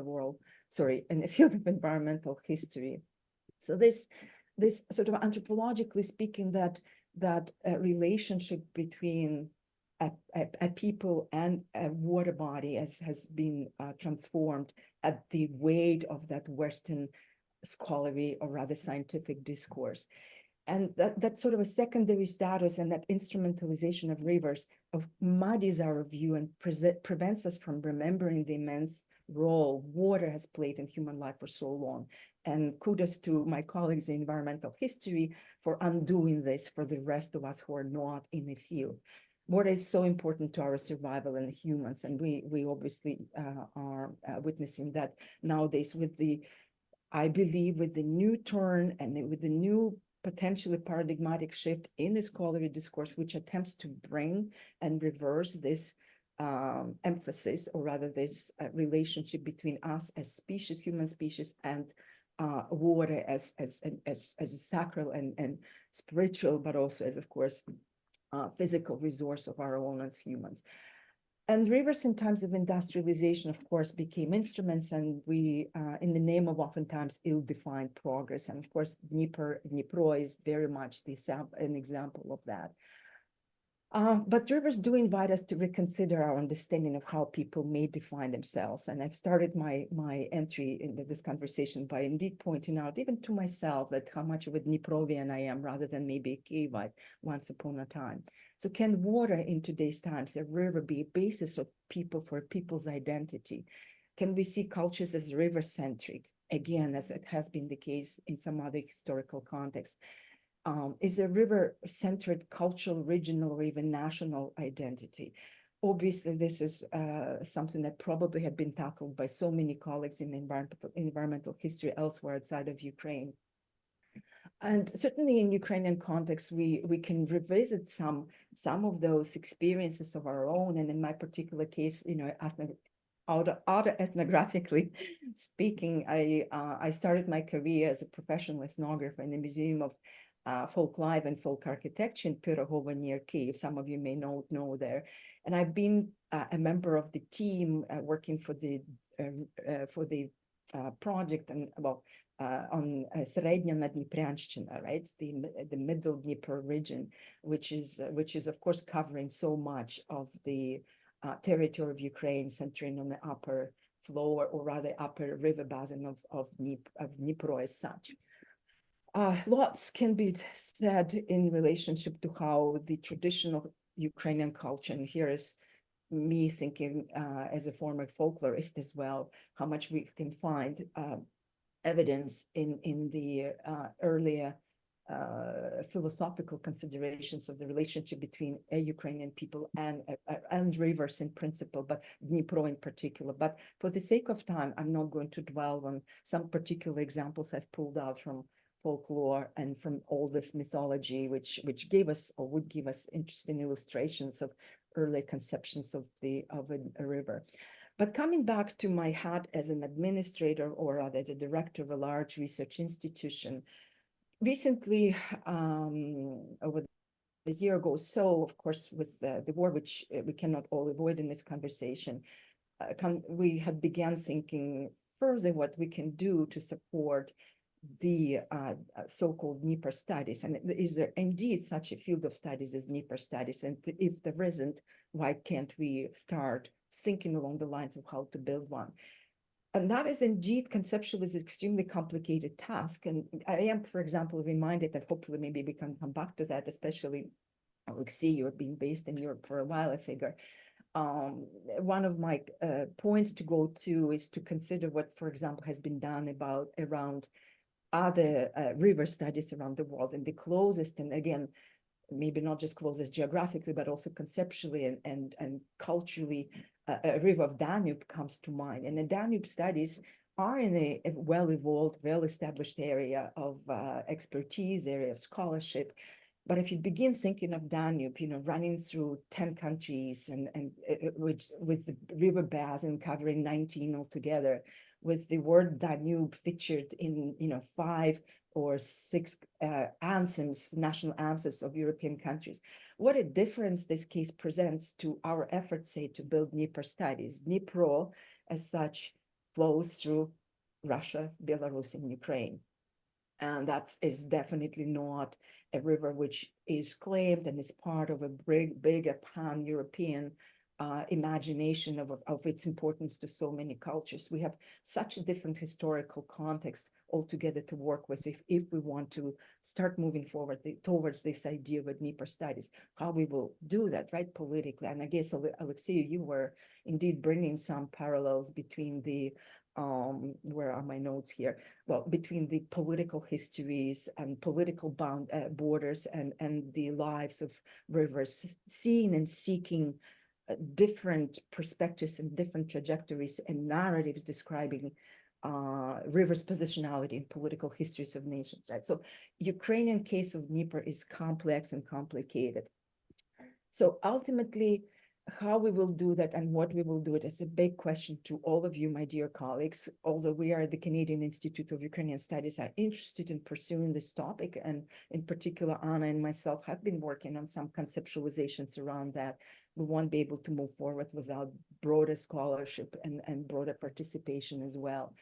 of environmental history. So this sort of anthropologically speaking, that relationship between a people and a water body has been transformed at the weight of that Western scholarly or rather scientific discourse. And that sort of a secondary status and that instrumentalization of rivers muddies our view and prevents us from remembering the immense role water has played in human life for so long. And kudos to my colleagues in environmental history for undoing this for the rest of us who are not in the field. Water is so important to our survival and humans, and we obviously are witnessing that nowadays I believe with the new turn and with the new potentially paradigmatic shift in the scholarly discourse, which attempts to bring and reverse this emphasis, or rather this relationship between us as species, human species, and water as a sacral and spiritual, but also as, of course, physical resource of our own as humans. And rivers in times of industrialization, of course, became instruments, and we, in the name of oftentimes ill-defined progress. And of course, Dnipro is very much an example of that. But rivers do invite us to reconsider our understanding of how people may define themselves. And I've started my entry into this conversation by indeed pointing out, even to myself, that how much of a Dniprovian I am rather than maybe a Kievite once upon a time. So can water in today's times, a river, be a basis of people for people's identity? Can we see cultures as river-centric, again, as it has been the case in some other historical contexts? Is a river-centered cultural, regional, or even national identity? Obviously, this is something that probably had been tackled by so many colleagues in environmental history elsewhere outside of Ukraine. And certainly in Ukrainian context, we can revisit some of those experiences of our own. And in my particular case, autoethnographically speaking, I started my career as a professional ethnographer in the Museum of Folk Life and Folk Architecture in Pyrogovo near Kyiv. Some of you may know there. And I've been a member of the team working for the project and on Srednya Dnipryanshchina, right? The middle Dnieper region, which is of course covering so much of the territory of Ukraine, centering on the upper floor, or rather upper river basin of Dnipro as such. Lots can be said in relationship to how the traditional Ukrainian culture, and here is me thinking as a former folklorist as well, how much we can find evidence in the earlier philosophical considerations of the relationship between a Ukrainian people and rivers in principle, but Dnipro in particular. But for the sake of time, I'm not going to dwell on some particular examples I've pulled out from folklore and from all this mythology, which gave us or would give us interesting illustrations of early conceptions of a river. But coming back to my hat as an administrator, or rather the director of a large research institution, recently, over the year ago, so of course with the war, which we cannot all avoid in this conversation, we had began thinking further what we can do to support the so-called Dnieper studies, and is there indeed such a field of studies as Dnieper studies? And if there isn't, why can't we start thinking along the lines of how to build one? And that is indeed conceptually is an extremely complicated task. And I am, for example, reminded that hopefully maybe we can come back to that, especially Oleksii, you're being based in Europe for a while, I figure. One of my points to go to is to consider what, for example, has been done around other river studies around the world, and the closest, and again, maybe not just closest geographically, but also conceptually and culturally, a river of Danube comes to mind. And the Danube studies are in a well-evolved, well-established area of expertise, area of scholarship. But if you begin thinking of Danube, running through 10 countries and with the river basin covering 19 altogether, with the word Danube featured in 5 or 6 anthems, national anthems of European countries. What a difference this case presents to our efforts, say, to build Dnieper studies. Dnipro, as such, flows through Russia, Belarus, and Ukraine. And that is definitely not a river which is claimed and is part of a bigger pan-European imagination of its importance to so many cultures. We have such a different historical context altogether to work with if we want to start moving forward towards this idea of Dnieper studies, how we will do that, right, politically. And I guess, Oleksii, you were indeed bringing some parallels between the where are my notes here? Well, between the political histories and political borders and the lives of rivers, seeing and seeking different perspectives and different trajectories and narratives describing rivers' positionality in political histories of nations, right? So Ukrainian case of Dnieper is complex and complicated. So ultimately, how we will do that and what we will do it is a big question to all of you, my dear colleagues. Although we are at the Canadian Institute of Ukrainian Studies are interested in pursuing this topic, and in particular, Anna and myself have been working on some conceptualizations around that. We won't be able to move forward without broader scholarship and broader participation as well.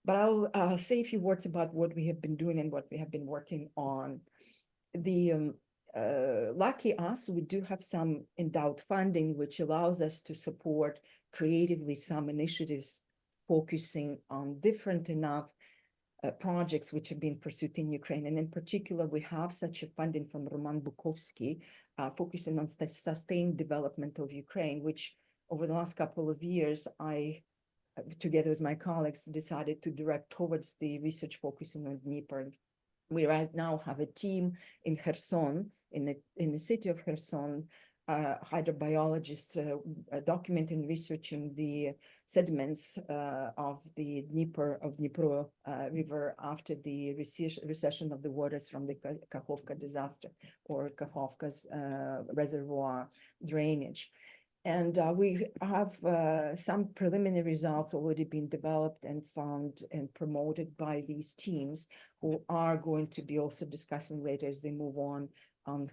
But I'll say a few words about what we have been doing and what we have been working on. Lucky us, we do have some endowed funding, which allows us to support creatively some initiatives focusing on different enough projects which have been pursued in Ukraine. And in particular, we have such a funding from Roman Bukovsky, focusing on the sustained development of Ukraine, which over the last couple of years, I, together with my colleagues, decided to direct towards the research focusing on Dnieper. We right now have a team in Kherson, in the city of Kherson, hydrobiologists documenting and researching the sediments of the Dnipro River after the recession of the waters from the Kakhovka disaster or Kakhovka's reservoir drainage. And we have some preliminary results already been developed and found and promoted by these teams, who are going to be also discussing later as they move on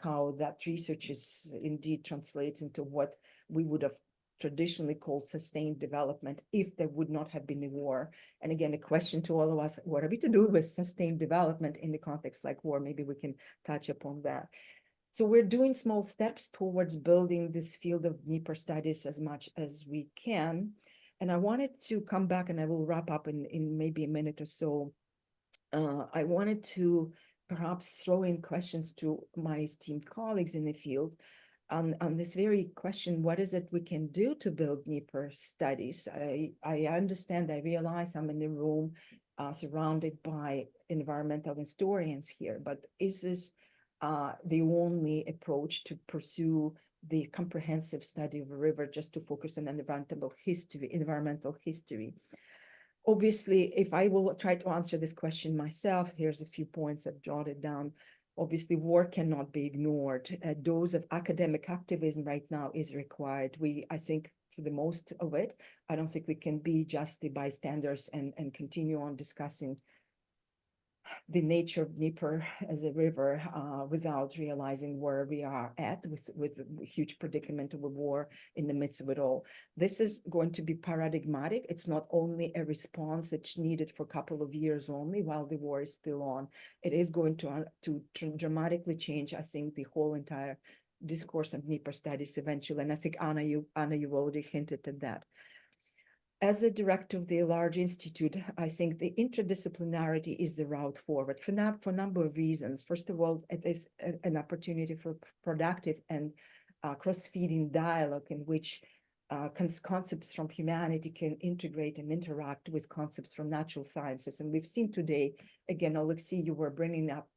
how that research is indeed translates into what we would have traditionally called sustained development if there would not have been a war. And again, a question to all of us, what are we to do with sustained development in the context like war? Maybe we can touch upon that. So we're doing small steps towards building this field of Dnieper studies as much as we can. And I wanted to come back, and I will wrap up in maybe a minute or so. I wanted to perhaps throw in questions to my esteemed colleagues in the field on this very question, what is it we can do to build Dnieper studies? I understand, I realize I'm in the room surrounded by environmental historians here, but is this the only approach to pursue the comprehensive study of a river just to focus on environmental history? Obviously, if I will try to answer this question myself, here's a few points I've jotted down. Obviously, war cannot be ignored. A dose of academic activism right now is required. I think for the most of it, I don't think we can be just the bystanders and continue on discussing the nature of Dnieper as a river without realizing where we are at with a huge predicament of a war in the midst of it all. This is going to be paradigmatic. It's not only a response that's needed for a couple of years only while the war is still on. It is going to dramatically change, I think, the whole entire discourse of Dnieper studies eventually. And I think, Anna, you've already hinted at that. As a director of the large institute, I think the interdisciplinarity is the route forward for a number of reasons. First of all, it is an opportunity for productive and cross-feeding dialogue in which concepts from humanity can integrate and interact with concepts from natural sciences. And we've seen today, again, Oleksii, you were bringing up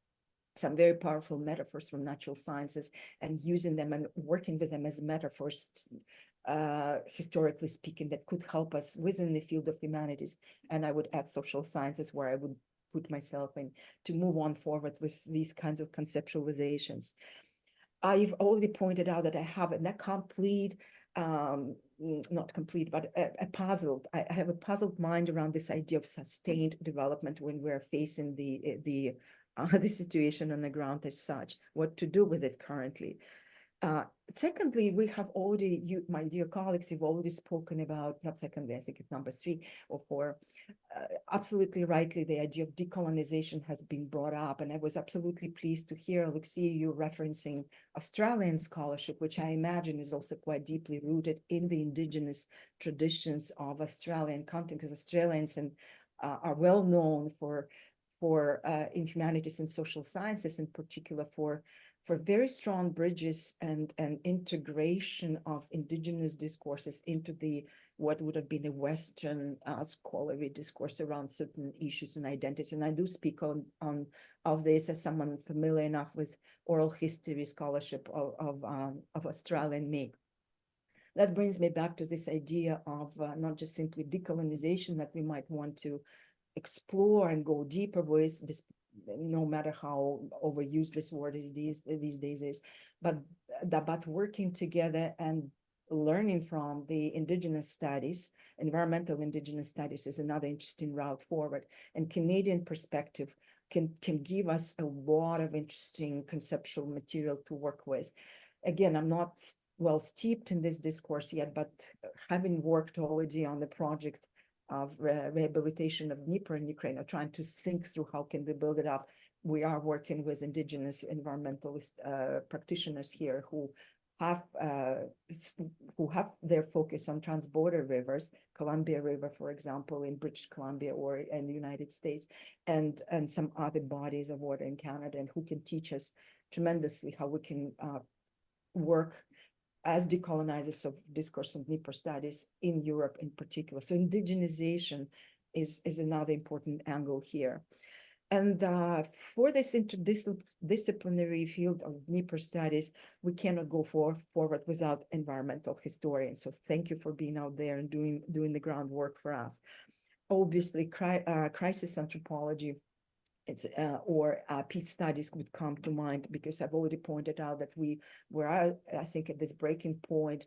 some very powerful metaphors from natural sciences and using them and working with them as metaphors, historically speaking, that could help us within the field of humanities. And I would add social sciences, where I would put myself in, to move on forward with these kinds of conceptualizations. I've already pointed out that I have a complete, not complete, but I have a puzzled mind around this idea of sustained development when we're facing the situation on the ground as such, what to do with it currently. Secondly, we have already, my dear colleagues, you've already spoken about, not secondly, I think it's number 3 or 4, absolutely rightly, the idea of decolonization has been brought up. And I was absolutely pleased to hear, Oleksii, you referencing Australian scholarship, which I imagine is also quite deeply rooted in the indigenous traditions of Australian content, because Australians are well known for in humanities and social sciences in particular for very strong bridges and integration of indigenous discourses into what would have been a Western scholarly discourse around certain issues and identity. And I do speak of this as someone familiar enough with oral history scholarship of Australian make. That brings me back to this idea of not just simply decolonization that we might want to explore and go deeper with, this, no matter how overused this word is these days is, but working together and learning from the indigenous studies. Environmental indigenous studies is another interesting route forward, and Canadian perspective can give us a lot of interesting conceptual material to work with. Again, I'm not well steeped in this discourse yet, but having worked already on the project of rehabilitation of Dnieper in Ukraine, or trying to think through how can we build it up. We are working with indigenous environmentalist practitioners here who have their focus on transborder rivers, Columbia River, for example, in British Columbia or in the United States, and some other bodies of water in Canada, and who can teach us tremendously how we can work as decolonizers of discourse and Dnieper studies in Europe in particular. So indigenization is another important angle here. And for this interdisciplinary field of Dnieper studies, we cannot go forward without environmental historians. So thank you for being out there and doing the groundwork for us. Obviously, crisis anthropology, or peace studies would come to mind, because I've already pointed out that I think at this breaking point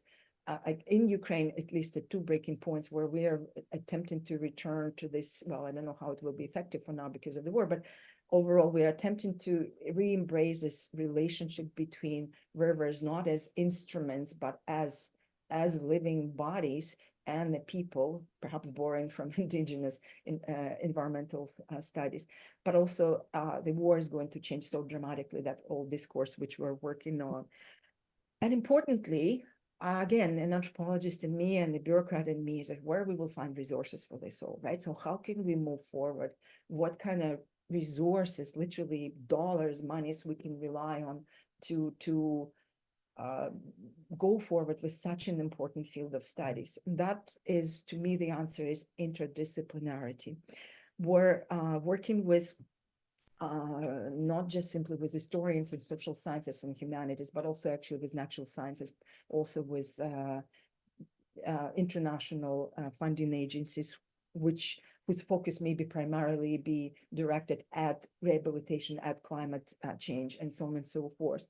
in Ukraine, at least at 2 breaking points where we are attempting to return to this. Well, I don't know how it will be effective for now because of the war, but overall we are attempting to re-embrace this relationship between rivers, not as instruments, but as living bodies, and the people, perhaps borrowing from indigenous environmental studies. But also the war is going to change so dramatically that old discourse which we're working on. And importantly, again, an anthropologist in me and the bureaucrat in me is like, where we will find resources for this all, right? So how can we move forward? What kind of resources, literally dollars, monies we can rely on to go forward with such an important field of studies? And that is, to me, the answer is interdisciplinarity. We're working with not just simply with historians and social sciences and humanities, but also actually with natural sciences, also with international funding agencies, whose focus may primarily be directed at rehabilitation, at climate change, and so on and so forth.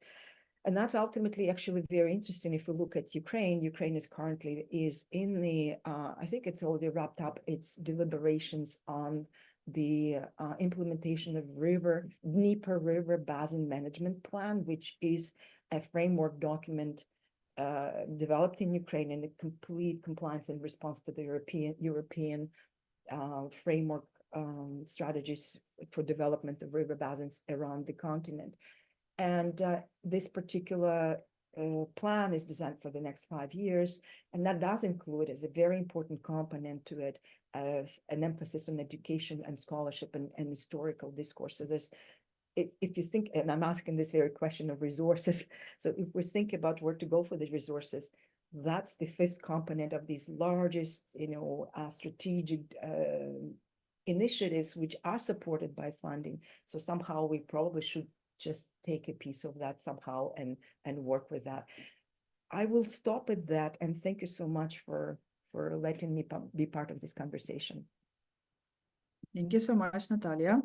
And that's ultimately actually very interesting. If we look at Ukraine, Ukraine is currently in the, I think it's already wrapped up its deliberations on the implementation of Dnieper River Basin Management Plan, which is a framework document developed in Ukraine in the complete compliance and response to the European framework strategies for development of river basins around the continent. And this particular plan is designed for the next 5 years, and that does include as a very important component to it as an emphasis on education and scholarship and historical discourse. So there's, if you think, and I'm asking this very question of resources, so if we think about where to go for the resources, that's the fifth component of these largest, strategic initiatives which are supported by funding. So somehow we probably should just take a piece of that somehow and work with that. I will stop at that, and thank you so much for letting me be part of this conversation. Thank you so much, Natalia.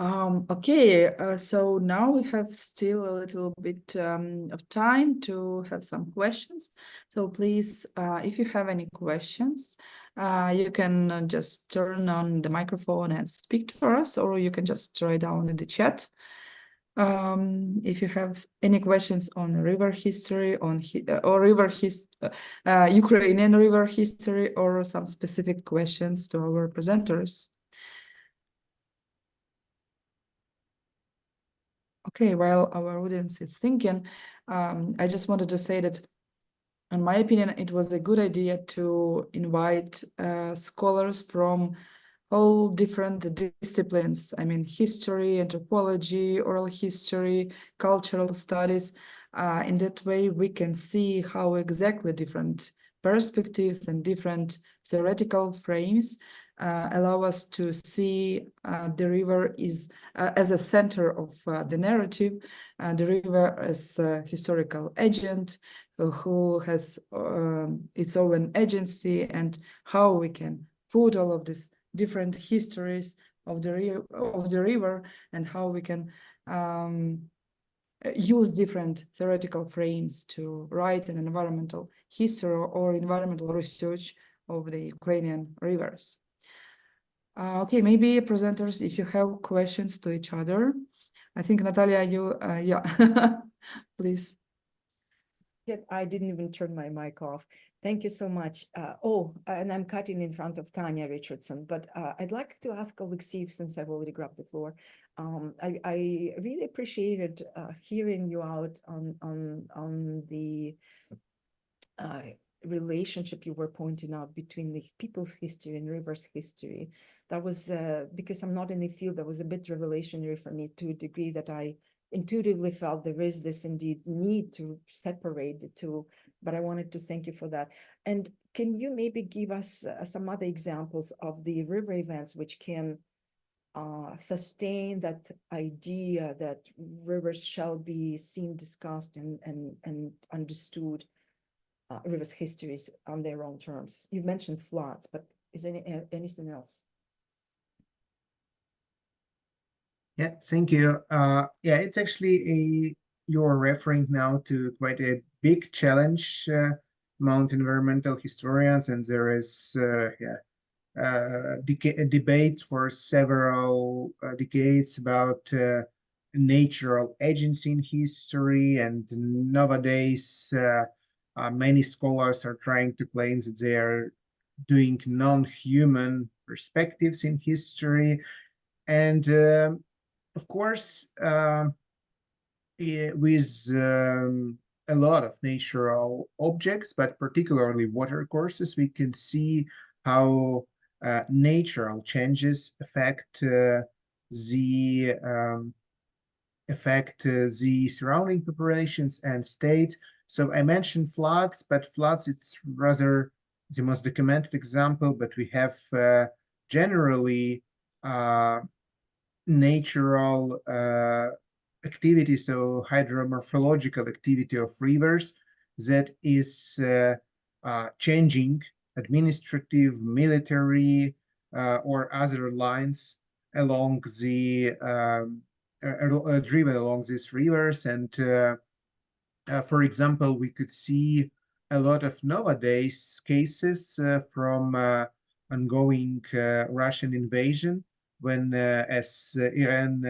Okay, so now we have still a little bit of time to have some questions. So please, if you have any questions, you can just turn on the microphone and speak to us, or you can just write down in the chat. If you have any questions on river history, Ukrainian river history, or some specific questions to our presenters. Okay, while our audience is thinking, I just wanted to say that, in my opinion, it was a good idea to invite scholars from all different disciplines. I mean, history, anthropology, oral history, cultural studies. In that way, we can see how exactly different perspectives and different theoretical frames allow us to see the river is as a center of the narrative, the river as a historical agent who has its own agency, and how we can put all of these different histories of the river and how we can use different theoretical frames to write an environmental history or environmental research of the Ukrainian rivers. Okay, maybe presenters, if you have questions to each other. I think, Natalia, you, yeah, please. Yeah, I didn't even turn my mic off. Thank you so much. And I'm cutting in front of Tanya Richardson, but I'd like to ask Oleksii, since I've already grabbed the floor. I really appreciated hearing you out on the relationship you were pointing out between the people's history and rivers history. That was, because I'm not in the field, that was a bit revelationary for me, to a degree that I intuitively felt there is this indeed need to separate the two, but I wanted to thank you for that. And can you maybe give us some other examples of the river events which can sustain that idea that rivers shall be seen, discussed, and understood, rivers' histories on their own terms? You mentioned floods, but is there anything else? Yeah, thank you. Yeah, it's actually you're referring now to quite a big challenge among environmental historians, and there is debates for several decades about natural agency in history, and nowadays many scholars are trying to claim that they are doing non-human perspectives in history. And of course, with a lot of natural objects, but particularly watercourses, we can see how natural changes affect the surrounding populations and states. So I mentioned floods, but floods, it's rather the most documented example, but we have generally natural activity, so hydromorphological activity of rivers that is changing administrative, military, or other lines along the driven along these rivers, and For example, we could see a lot of nowadays cases from ongoing Russian invasion when, as Irene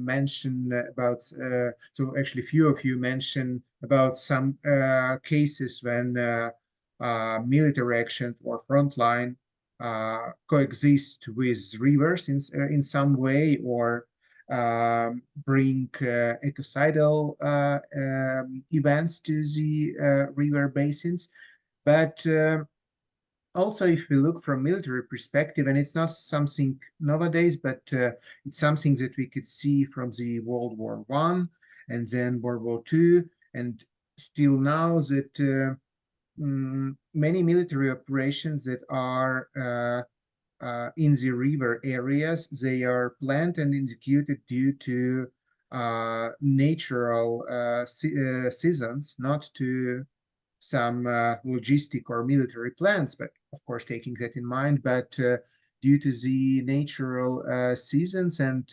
mentioned about, so actually few of you mentioned about some cases when military actions or frontline coexist with rivers in some way, or bring ecocidal events to the river basins. But also, if we look from military perspective, and it's not something nowadays, but it's something that we could see from the World War I and then World War II, and still now that many military operations that are in the river areas, they are planned and executed due to natural seasons, not to some logistic or military plans, but of course taking that in mind, but due to the natural seasons. And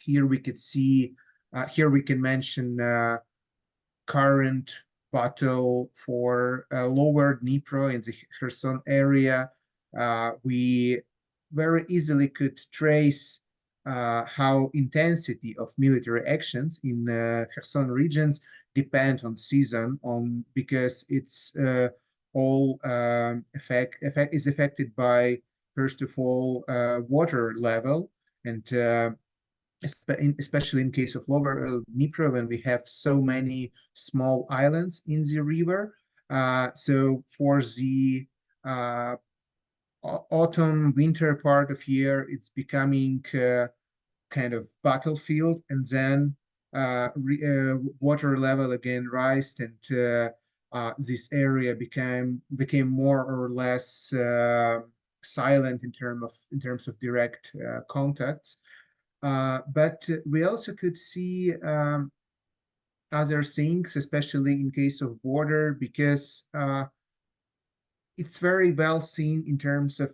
here we could see, here we can mention current battle for lower Dnipro in the Kherson area. We very easily could trace how intensity of military actions in Kherson regions depend on season, because it's all is affected by, first of all, water level, and especially in case of lower Dnipro, when we have so many small islands in the river. So for the autumn, winter part of year, it's becoming kind of battlefield, and then water level again rised, and this area became more or less silent in terms of direct contacts. But we also could see other things, especially in case of border, because it's very well seen in terms of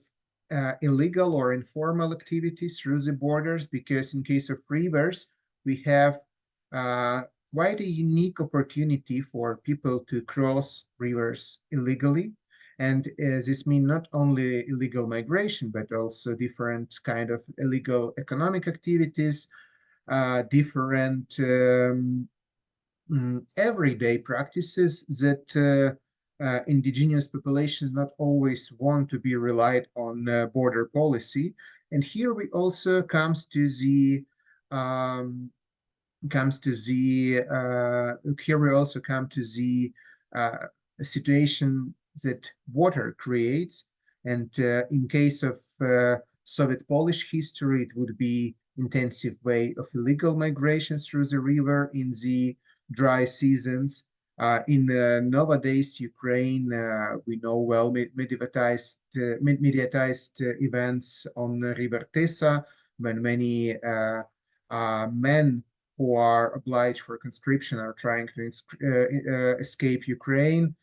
illegal or informal activities through the borders, because in case of rivers, we have quite a unique opportunity for people to cross rivers illegally. And this means not only illegal migration, but also different kind of illegal economic activities, different everyday practices that indigenous populations not always want to be relied on border policy. And here we also comes to the here we also come to the situation that water creates. And in case of Soviet Polish history, it would be intensive way of illegal migration through the river in the dry seasons. In nowadays Ukraine, we know well mediatized events on River Tesa, when many men who are obliged for conscription are trying to escape Ukraine.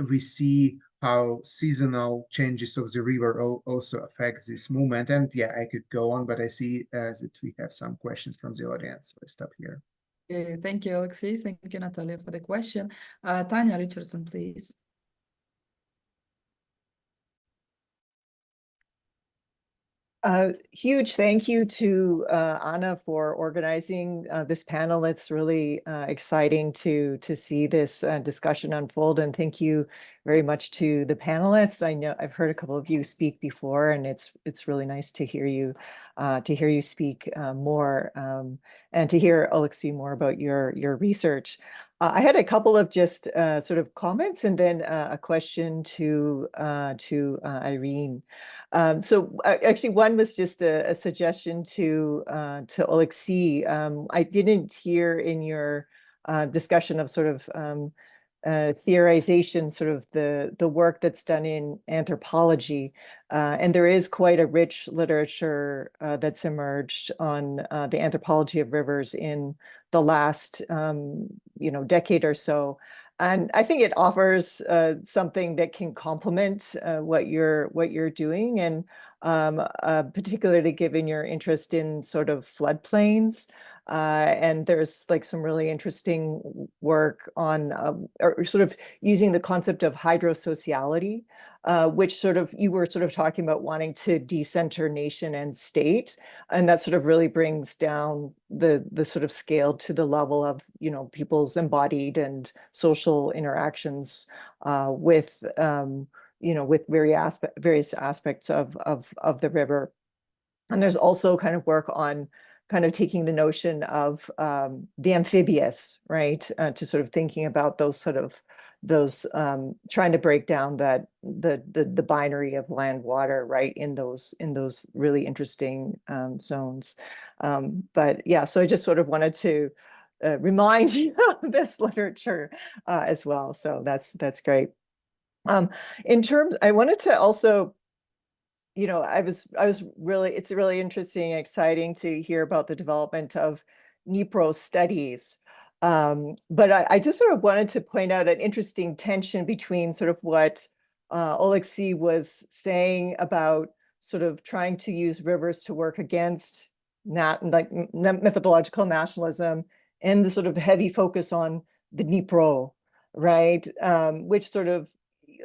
We see how seasonal changes of the river also affect this movement. And yeah, I could go on, but I see that we have some questions from the audience, so I stop here. Thank you, Oleksii. Thank you, Natalia, for the question. Tanya Richardson, please. Huge thank you to Anna for organizing this panel. It's really exciting to see this discussion unfold, and thank you very much to the panelists. I know I've heard a couple of you speak before, and it's really nice to hear you speak more, and to hear, Oleksii, more about your research. I had a couple of just sort of comments, and then a question to Irene. So actually, one was just a suggestion to Oleksii. I didn't hear in your discussion of sort of theorization, sort of the work that's done in anthropology, and there is quite a rich literature that's emerged on the anthropology of rivers in the last decade or so. And I think it offers something that can complement what you're doing, and particularly given your interest in sort of floodplains. And there's like some really interesting work on or sort of using the concept of hydrosociality, which sort of you were sort of talking about wanting to decenter nation and state, and that sort of really brings down the sort of scale to the level of, you know, people's embodied and social interactions with you know, with various aspects of the river. And there's also kind of work on kind of taking the notion of the amphibious, right, to sort of thinking about those sort of trying to break down that the binary of land water, right, in those really interesting zones. But yeah, so I just sort of wanted to remind you of this literature as well. So that's great. In terms, I wanted to also, you know, I was really, it's really interesting and exciting to hear about the development of Dnipro studies. But I just sort of wanted to point out an interesting tension between sort of what Oleksii was saying about sort of trying to use rivers to work against methodological nationalism, and the sort of heavy focus on the Dnipro, right? Which sort of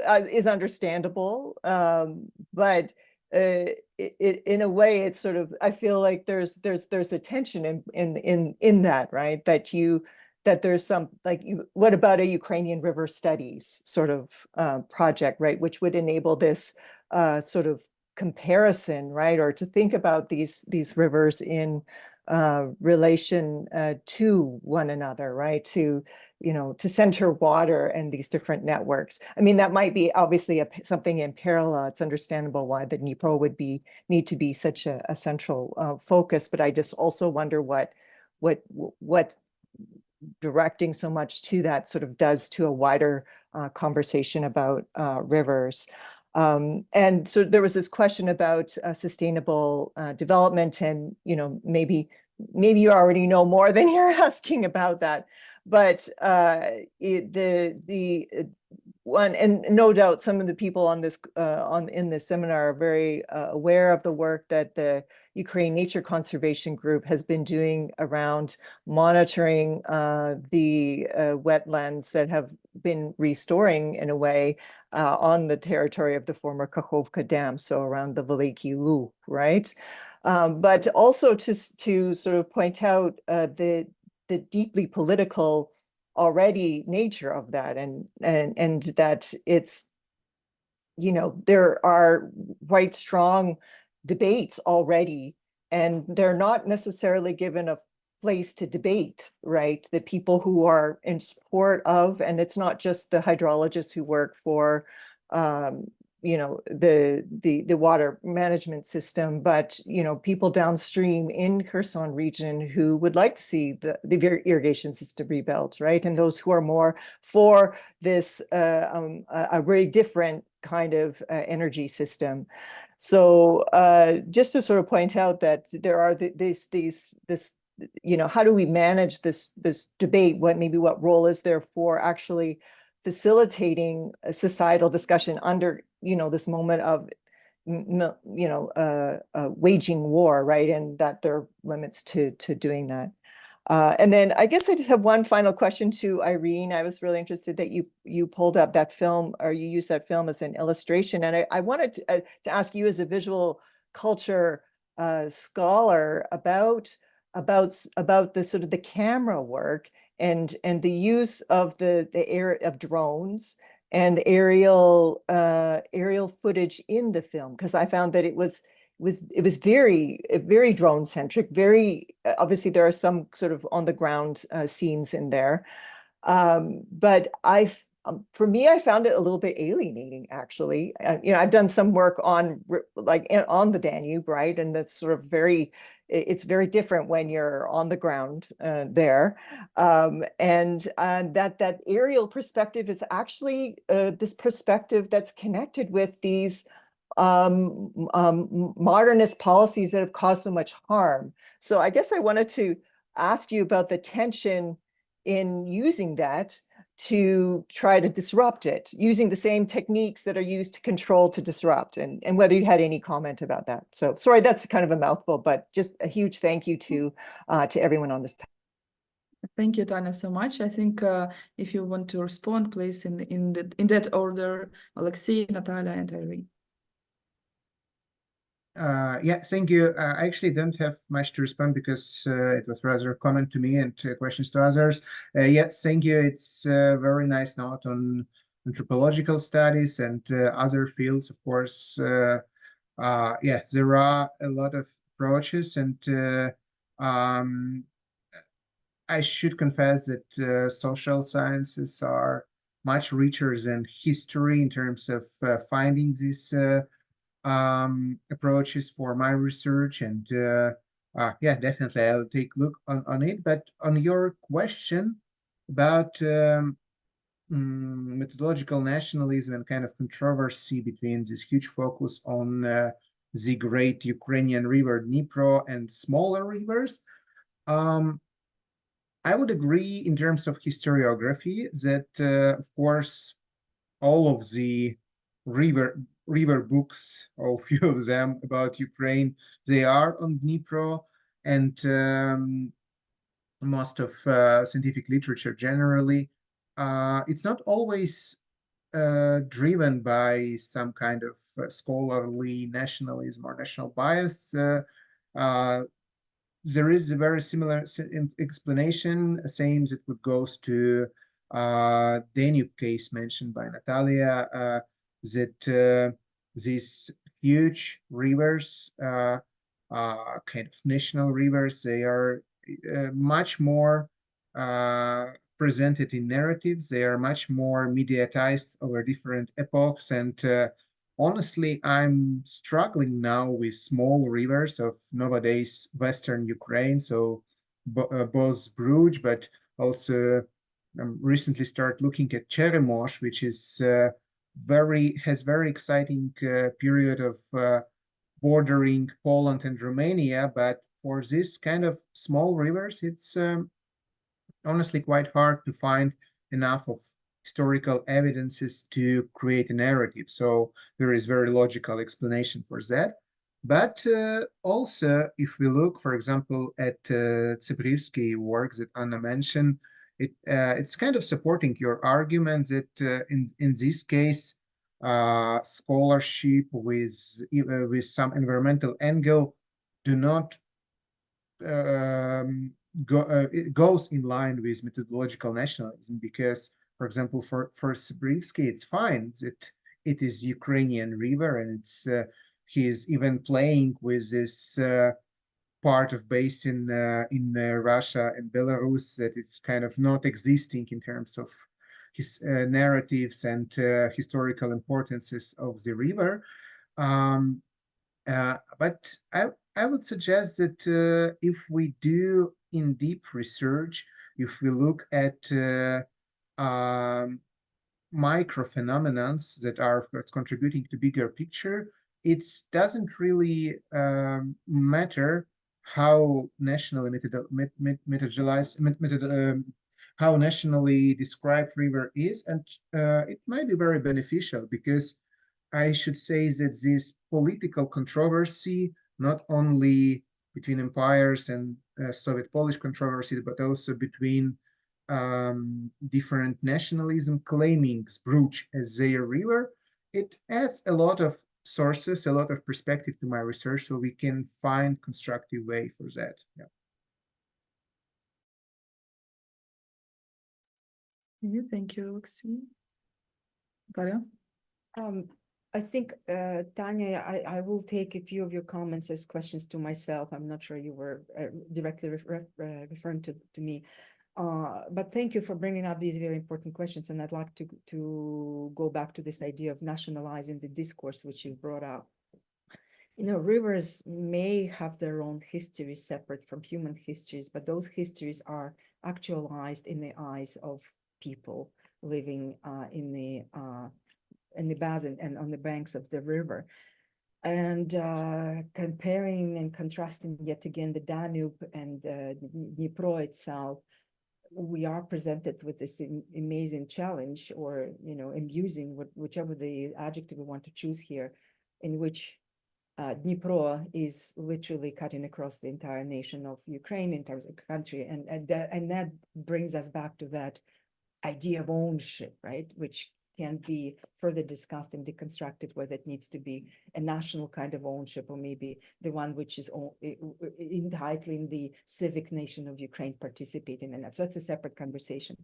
is understandable, but in a way, it's sort of, I feel like there's a tension in that, right? That there's some, like, what about a Ukrainian river studies sort of project, right? Which would enable this sort of comparison, right? Or to think about these rivers in relation to one another, right? To, you know, to center water and these different networks. I mean, that might be obviously something in parallel. It's understandable why the Dnipro would need to be such a central focus, but I just also wonder what directing so much to that sort of does to a wider conversation about rivers. And so there was this question about sustainable development, and, you know, maybe you already know more than you're asking about that, but one, and no doubt some of the people on this in this seminar are very aware of the work that the Ukraine Nature Conservation Group has been doing around monitoring the wetlands that have been restoring in a way on the territory of the former Kakhovka Dam, so around the Veliki Loop, right? But also to sort of point out the deeply political already nature of that, and that it's, you know, there are quite strong debates already, and they're not necessarily given a place to debate, right? The people who are in support of, and it's not just the hydrologists who work for you know, the water management system, but, you know, people downstream in Kherson region who would like to see the irrigation system rebuilt, right? And those who are more for this a very different kind of energy system. So just to sort of point out that there are this, you know, how do we manage this debate? What role is there for actually facilitating a societal discussion under, you know, this moment of, you know, waging war, right? And that there are limits to doing that. And then I guess I just have one final question to Irene. I was really interested that you pulled up that film, or you used that film as an illustration. And I wanted to ask you, as a visual culture scholar, about the sort of the camera work and the use of the air of drones and aerial footage in the film, because I found that it was very drone centric. Very obviously there are some sort of on the ground scenes in there, but for me, I found it a little bit alienating, actually. You know, I've done some work on on the Danube, right? And that's sort of it's very different when you're on the ground there. And that aerial perspective is actually this perspective that's connected with these modernist policies that have caused so much harm. So I guess I wanted to ask you about the tension in using that to try to disrupt it using the same techniques that are used to control to disrupt, and whether you had any comment about that. So sorry, that's kind of a mouthful, but just a huge thank you to everyone on this. Thank you, Tanya, so much. I think if you want to respond, please, in that order, Oleksii, Natalia, and Irene. Yeah, thank you. I actually don't have much to respond because it was rather a comment to me and questions to others. Yes, thank you. It's a very nice note on anthropological studies and other fields, of course. Yeah, there are a lot of approaches, and I should confess that social sciences are much richer than history in terms of finding these approaches for my research, and yeah, definitely I'll take a look on it. But on your question about methodological nationalism and kind of controversy between this huge focus on the great Ukrainian river Dnipro and smaller rivers, I would agree in terms of historiography that, of course, all of the river books, or a few of them about Ukraine, they are on Dnipro, and most of scientific literature generally. It's not always driven by some kind of scholarly nationalism or national bias. There is a very similar explanation, same that would goes to Danube case mentioned by Natalia, that these huge rivers, kind of national rivers, they are much more presented in narratives. They are much more mediatized over different epochs, and honestly, I'm struggling now with small rivers of nowadays Western Ukraine, so both Bruges, but also recently started looking at Cheremos, which is has very exciting period of bordering Poland and Romania. But for this kind of small rivers, it's honestly quite hard to find enough of historical evidences to create a narrative. So there is very logical explanation for that. But also, if we look, for example, at Chebotariov's work that Anna mentioned, it's kind of supporting your argument that in this case, scholarship with some environmental angle do not it goes in line with methodological nationalism, because, for example, for Chebotariov, it's fine that it is Ukrainian river, and it's he's even playing with this part of basin in Russia and Belarus that it's kind of not existing in terms of his narratives and historical importances of the river. But I would suggest that if we do in-depth research, if we look at micro phenomena that are contributing to bigger picture, it doesn't really matter how nationally how nationally described river is, and it might be very beneficial, because I should say that this political controversy, not only between empires and Soviet-Polish controversy, but also between different nationalism claiming Bruges as their river, it adds a lot of sources, a lot of perspective to my research, so we can find constructive way for that. Yeah. Thank you, Oleksii. Natalia? I think, Tanya, I will take a few of your comments as questions to myself. I'm not sure you were directly referring to me. But thank you for bringing up these very important questions. And I'd like to go back to this idea of nationalizing the discourse, which you brought up. You know, rivers may have their own history separate from human histories, but those histories are actualized in the eyes of people living in the basin and on the banks of the river. And comparing and contrasting yet again the Danube and Dnipro itself, we are presented with this amazing challenge, or amusing, whichever the adjective we want to choose here, in which Dnipro is literally cutting across the entire nation of Ukraine in terms of country, and that brings us back to that idea of ownership, right? Which can be further discussed and deconstructed, whether it needs to be a national kind of ownership, or maybe the one which is entitling the civic nation of Ukraine participating in that. So that's a separate conversation.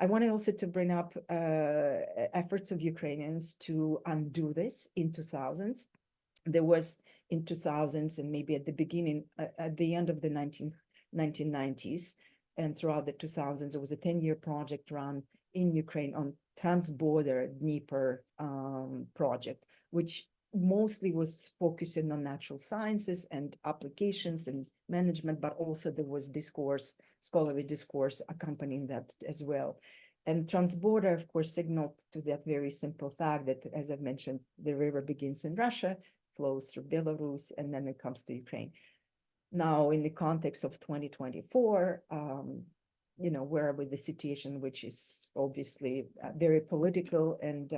I wanted also to bring up efforts of Ukrainians to undo this in 2000s. There was in 2000s, and maybe at the beginning, at the end of the 1990s, and throughout the 2000s, there was a 10-year project run in Ukraine on trans-border Dnieper project, which mostly was focusing on natural sciences and applications and management, but also there was discourse, scholarly discourse accompanying that as well. And transborder, of course, signaled to that very simple fact that, as I've mentioned, the river begins in Russia, flows through Belarus, and then it comes to Ukraine. Now, in the context of 2024, where with the situation, which is obviously very political and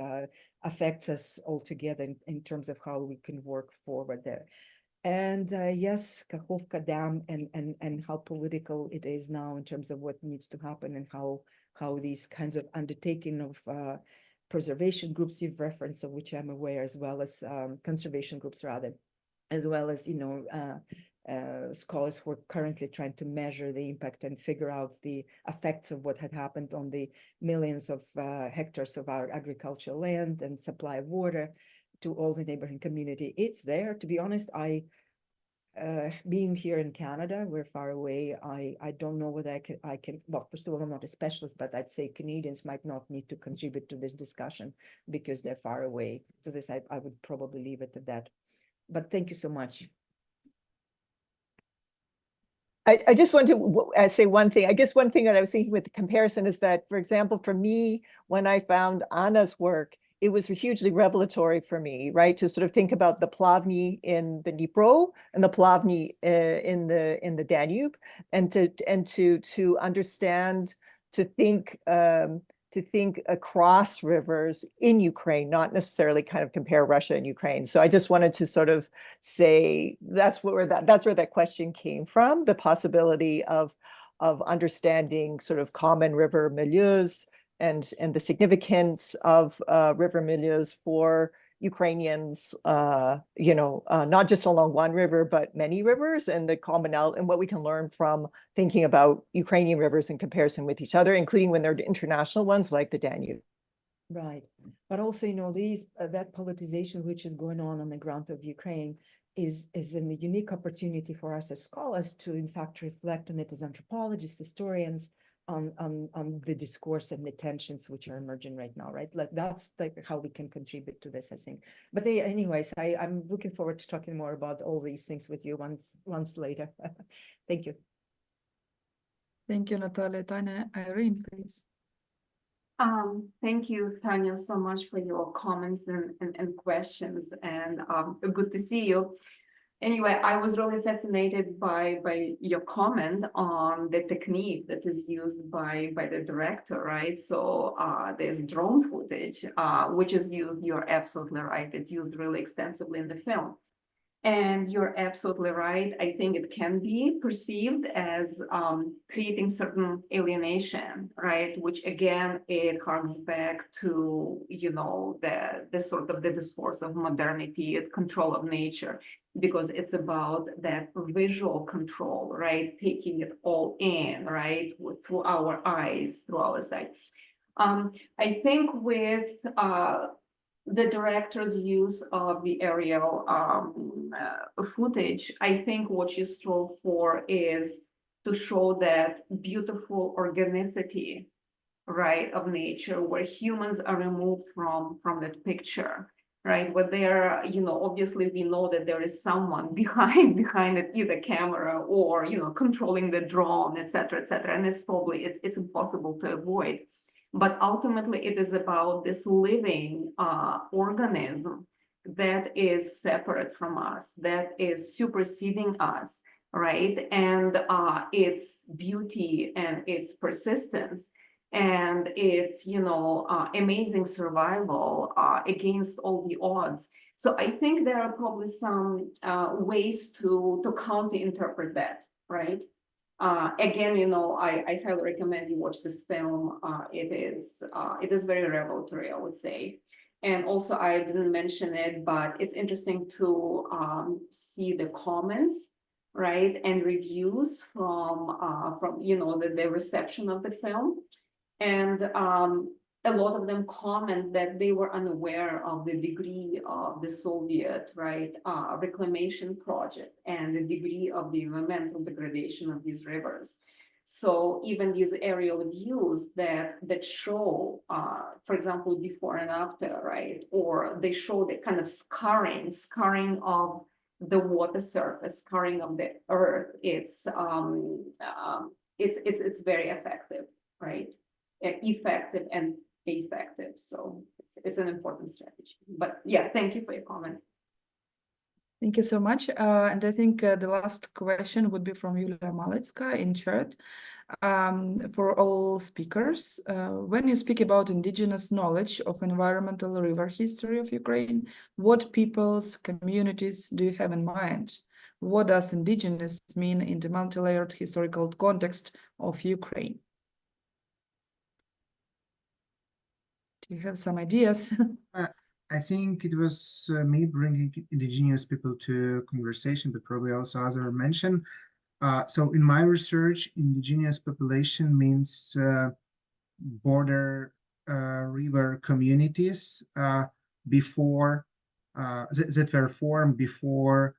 affects us all together in terms of how we can work forward there. And yes, Kakhovka Dam and how political it is now in terms of what needs to happen, and how these kinds of undertaking of preservation groups you've referenced, of which I'm aware, as well as conservation groups rather, as well as scholars who are currently trying to measure the impact and figure out the effects of what had happened on the millions of hectares of our agricultural land and supply of water to all the neighboring community. It's there. To be honest, being here in Canada, we're far away. I don't know whether I can, well, first of all, I'm not a specialist, but I'd say Canadians might not need to contribute to this discussion because they're far away. So this, I would probably leave it at that. But thank you so much. I just want to say one thing. I guess one thing that I was thinking with the comparison is that, for example, for me, when I found Anna's work, it was hugely revelatory for me, right? To sort of think about the Plavny in the Dnipro and the Plavny in the Danube, and to understand, to think across rivers in Ukraine, not necessarily kind of compare Russia and Ukraine. So I just wanted to sort of say that's where that question came from, the possibility of understanding sort of common river milieus and the significance of river milieus for Ukrainians, not just along one river, but many rivers, and the commonality and what we can learn from thinking about Ukrainian rivers in comparison with each other, including when they're international ones like the Danube. Right. But also, that politicization which is going on the ground of Ukraine is a unique opportunity for us as scholars to, in fact, reflect on it as anthropologists, historians, on the discourse and the tensions which are emerging right now, right? Like that's like how we can contribute to this, I think. But anyways, I'm looking forward to talking more about all these things with you once later. Thank you. Thank you, Natalia. Tanya, Irene, please. Thank you, Tanya, so much for your comments and questions, and good to see you. Anyway, I was really fascinated by your comment on the technique that is used by the director, right? So there's drone footage, which is used, you're absolutely right, it's used really extensively in the film. And you're absolutely right. I think it can be perceived as creating certain alienation, right? Which again, it harks back to, the sort of the discourse of modernity, control of nature, because it's about that visual control, right? Taking it all in, right? Through our eyes, through our sight. I think with the director's use of the aerial footage, I think what you strove for is to show that beautiful organicity, right, of nature, where humans are removed from that picture, right? Where there, obviously we know that there is someone behind it, either camera or, controlling the drone, et cetera, and it's impossible to avoid. But ultimately, it is about this living organism that is separate from us, that is superseding us, right? And its beauty and its persistence and its, amazing survival against all the odds. So I think there are probably some ways to counter-interpret that, right? Again, I highly recommend you watch this film. It is very revelatory, I would say. And also, I didn't mention it, but it's interesting to see the comments, right, and reviews from the reception of the film. And a lot of them comment that they were unaware of the degree of the Soviet, right, reclamation project and the degree of the environmental degradation of these rivers. So even these aerial views that show, for example, before and after, right, or they show the kind of scarring of the water surface, scarring of the earth. It's very effective, right? Effective and effective. So it's an important strategy. But yeah, thank you for your comment. Thank you so much. And I think the last question would be from Yulia Maletska in chat. For all speakers, when you speak about indigenous knowledge of environmental river history of Ukraine, what peoples, communities do you have in mind? What does indigenous mean in the multi-layered historical context of Ukraine? Do you have some ideas? I think it was me bringing indigenous people to conversation, but probably also others mentioned. So in my research, indigenous population means border river communities before that were formed before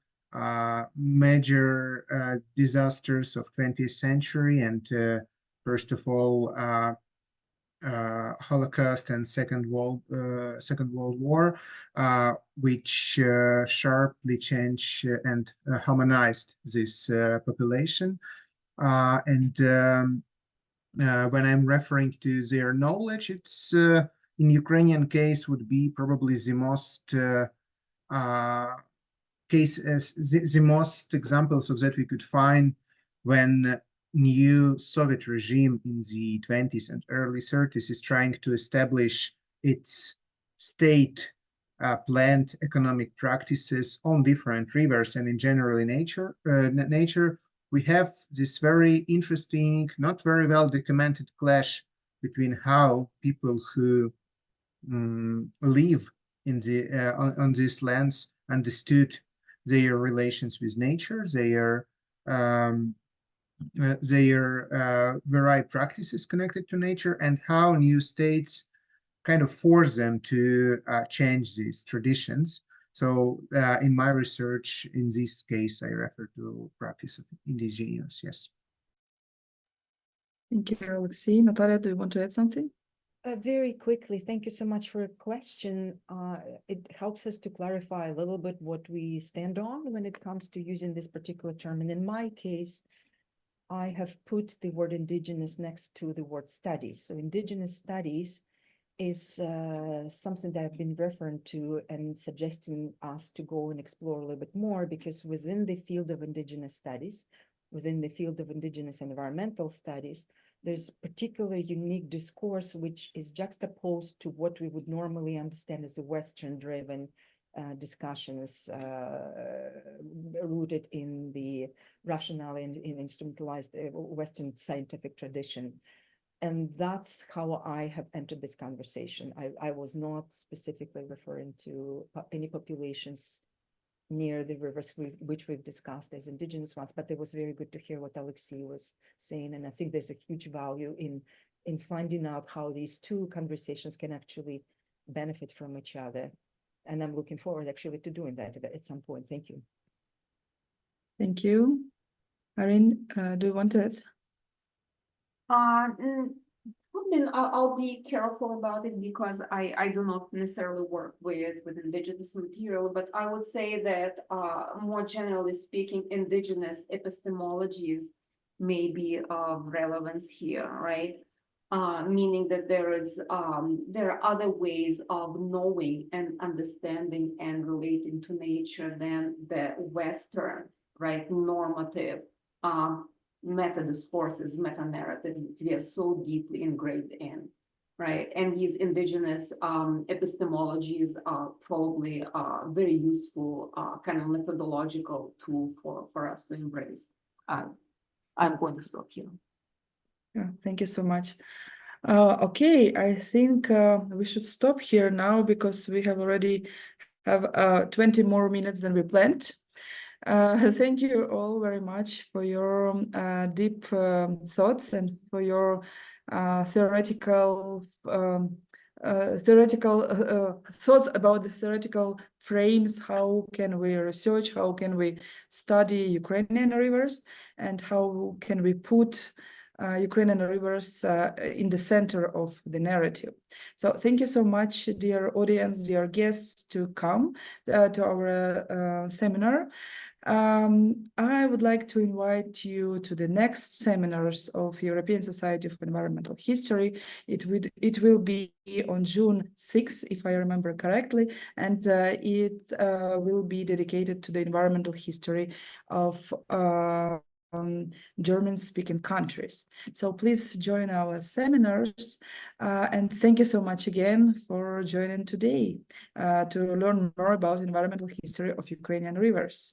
major disasters of 20th century and first of all Holocaust and Second World War, which sharply changed and harmonized this population. And when I'm referring to their knowledge, it's in Ukrainian case would be probably the most the most examples of that we could find when new Soviet regime in the 20s and early 30s is trying to establish its state planned economic practices on different rivers and in general in nature. We have this very interesting, not very well documented clash between how people who live in the on these lands understood their relations with nature, their varied practices connected to nature, and how new states kind of force them to change these traditions. So in my research, in this case, I refer to practice of indigenous, yes. Thank you, Oleksii. Natalia, do you want to add something? Very quickly, thank you so much for your question. It helps us to clarify a little bit what we stand on when it comes to using this particular term. And in my case, I have put the word indigenous next to the word studies. So indigenous studies is something that I've been referring to and suggesting us to go and explore a little bit more, because within the field of indigenous studies, within the field of indigenous environmental studies, there's particularly unique discourse which is juxtaposed to what we would normally understand as a Western-driven discussions rooted in the rationale and in instrumentalized Western scientific tradition. And that's how I have entered this conversation. I was not specifically referring to any populations near the rivers which we've discussed as indigenous ones, but it was very good to hear what Oleksii was saying. And I think there's a huge value in finding out how these two conversations can actually benefit from each other. And I'm looking forward actually to doing that at some point. Thank you. Thank you. Irene, do you want to add? I'll be careful about it because I do not necessarily work with indigenous material, but I would say that more generally speaking, indigenous epistemologies may be of relevance here, right? Meaning that there are other ways of knowing and understanding and relating to nature than the Western, right, normative meta discourses, meta narratives that we are so deeply ingrained in, right? And these indigenous epistemologies are probably a very useful kind of methodological tool for us to embrace. I'm going to stop here. Yeah, thank you so much. Okay, I think we should stop here now because we have already have 20 more minutes than we planned. Thank you all very much for your deep thoughts and for your theoretical thoughts about the theoretical frames. How can we research? How can we study Ukrainian rivers? And how can we put Ukrainian rivers in the center of the narrative? So thank you so much, dear audience, dear guests, to come to our seminar. I would like to invite you to the next seminars of European Society of Environmental History. It will be on June 6th, if I remember correctly, and it will be dedicated to the environmental history of German-speaking countries. So please join our seminars, and thank you so much again for joining today to learn more about environmental history of Ukrainian rivers.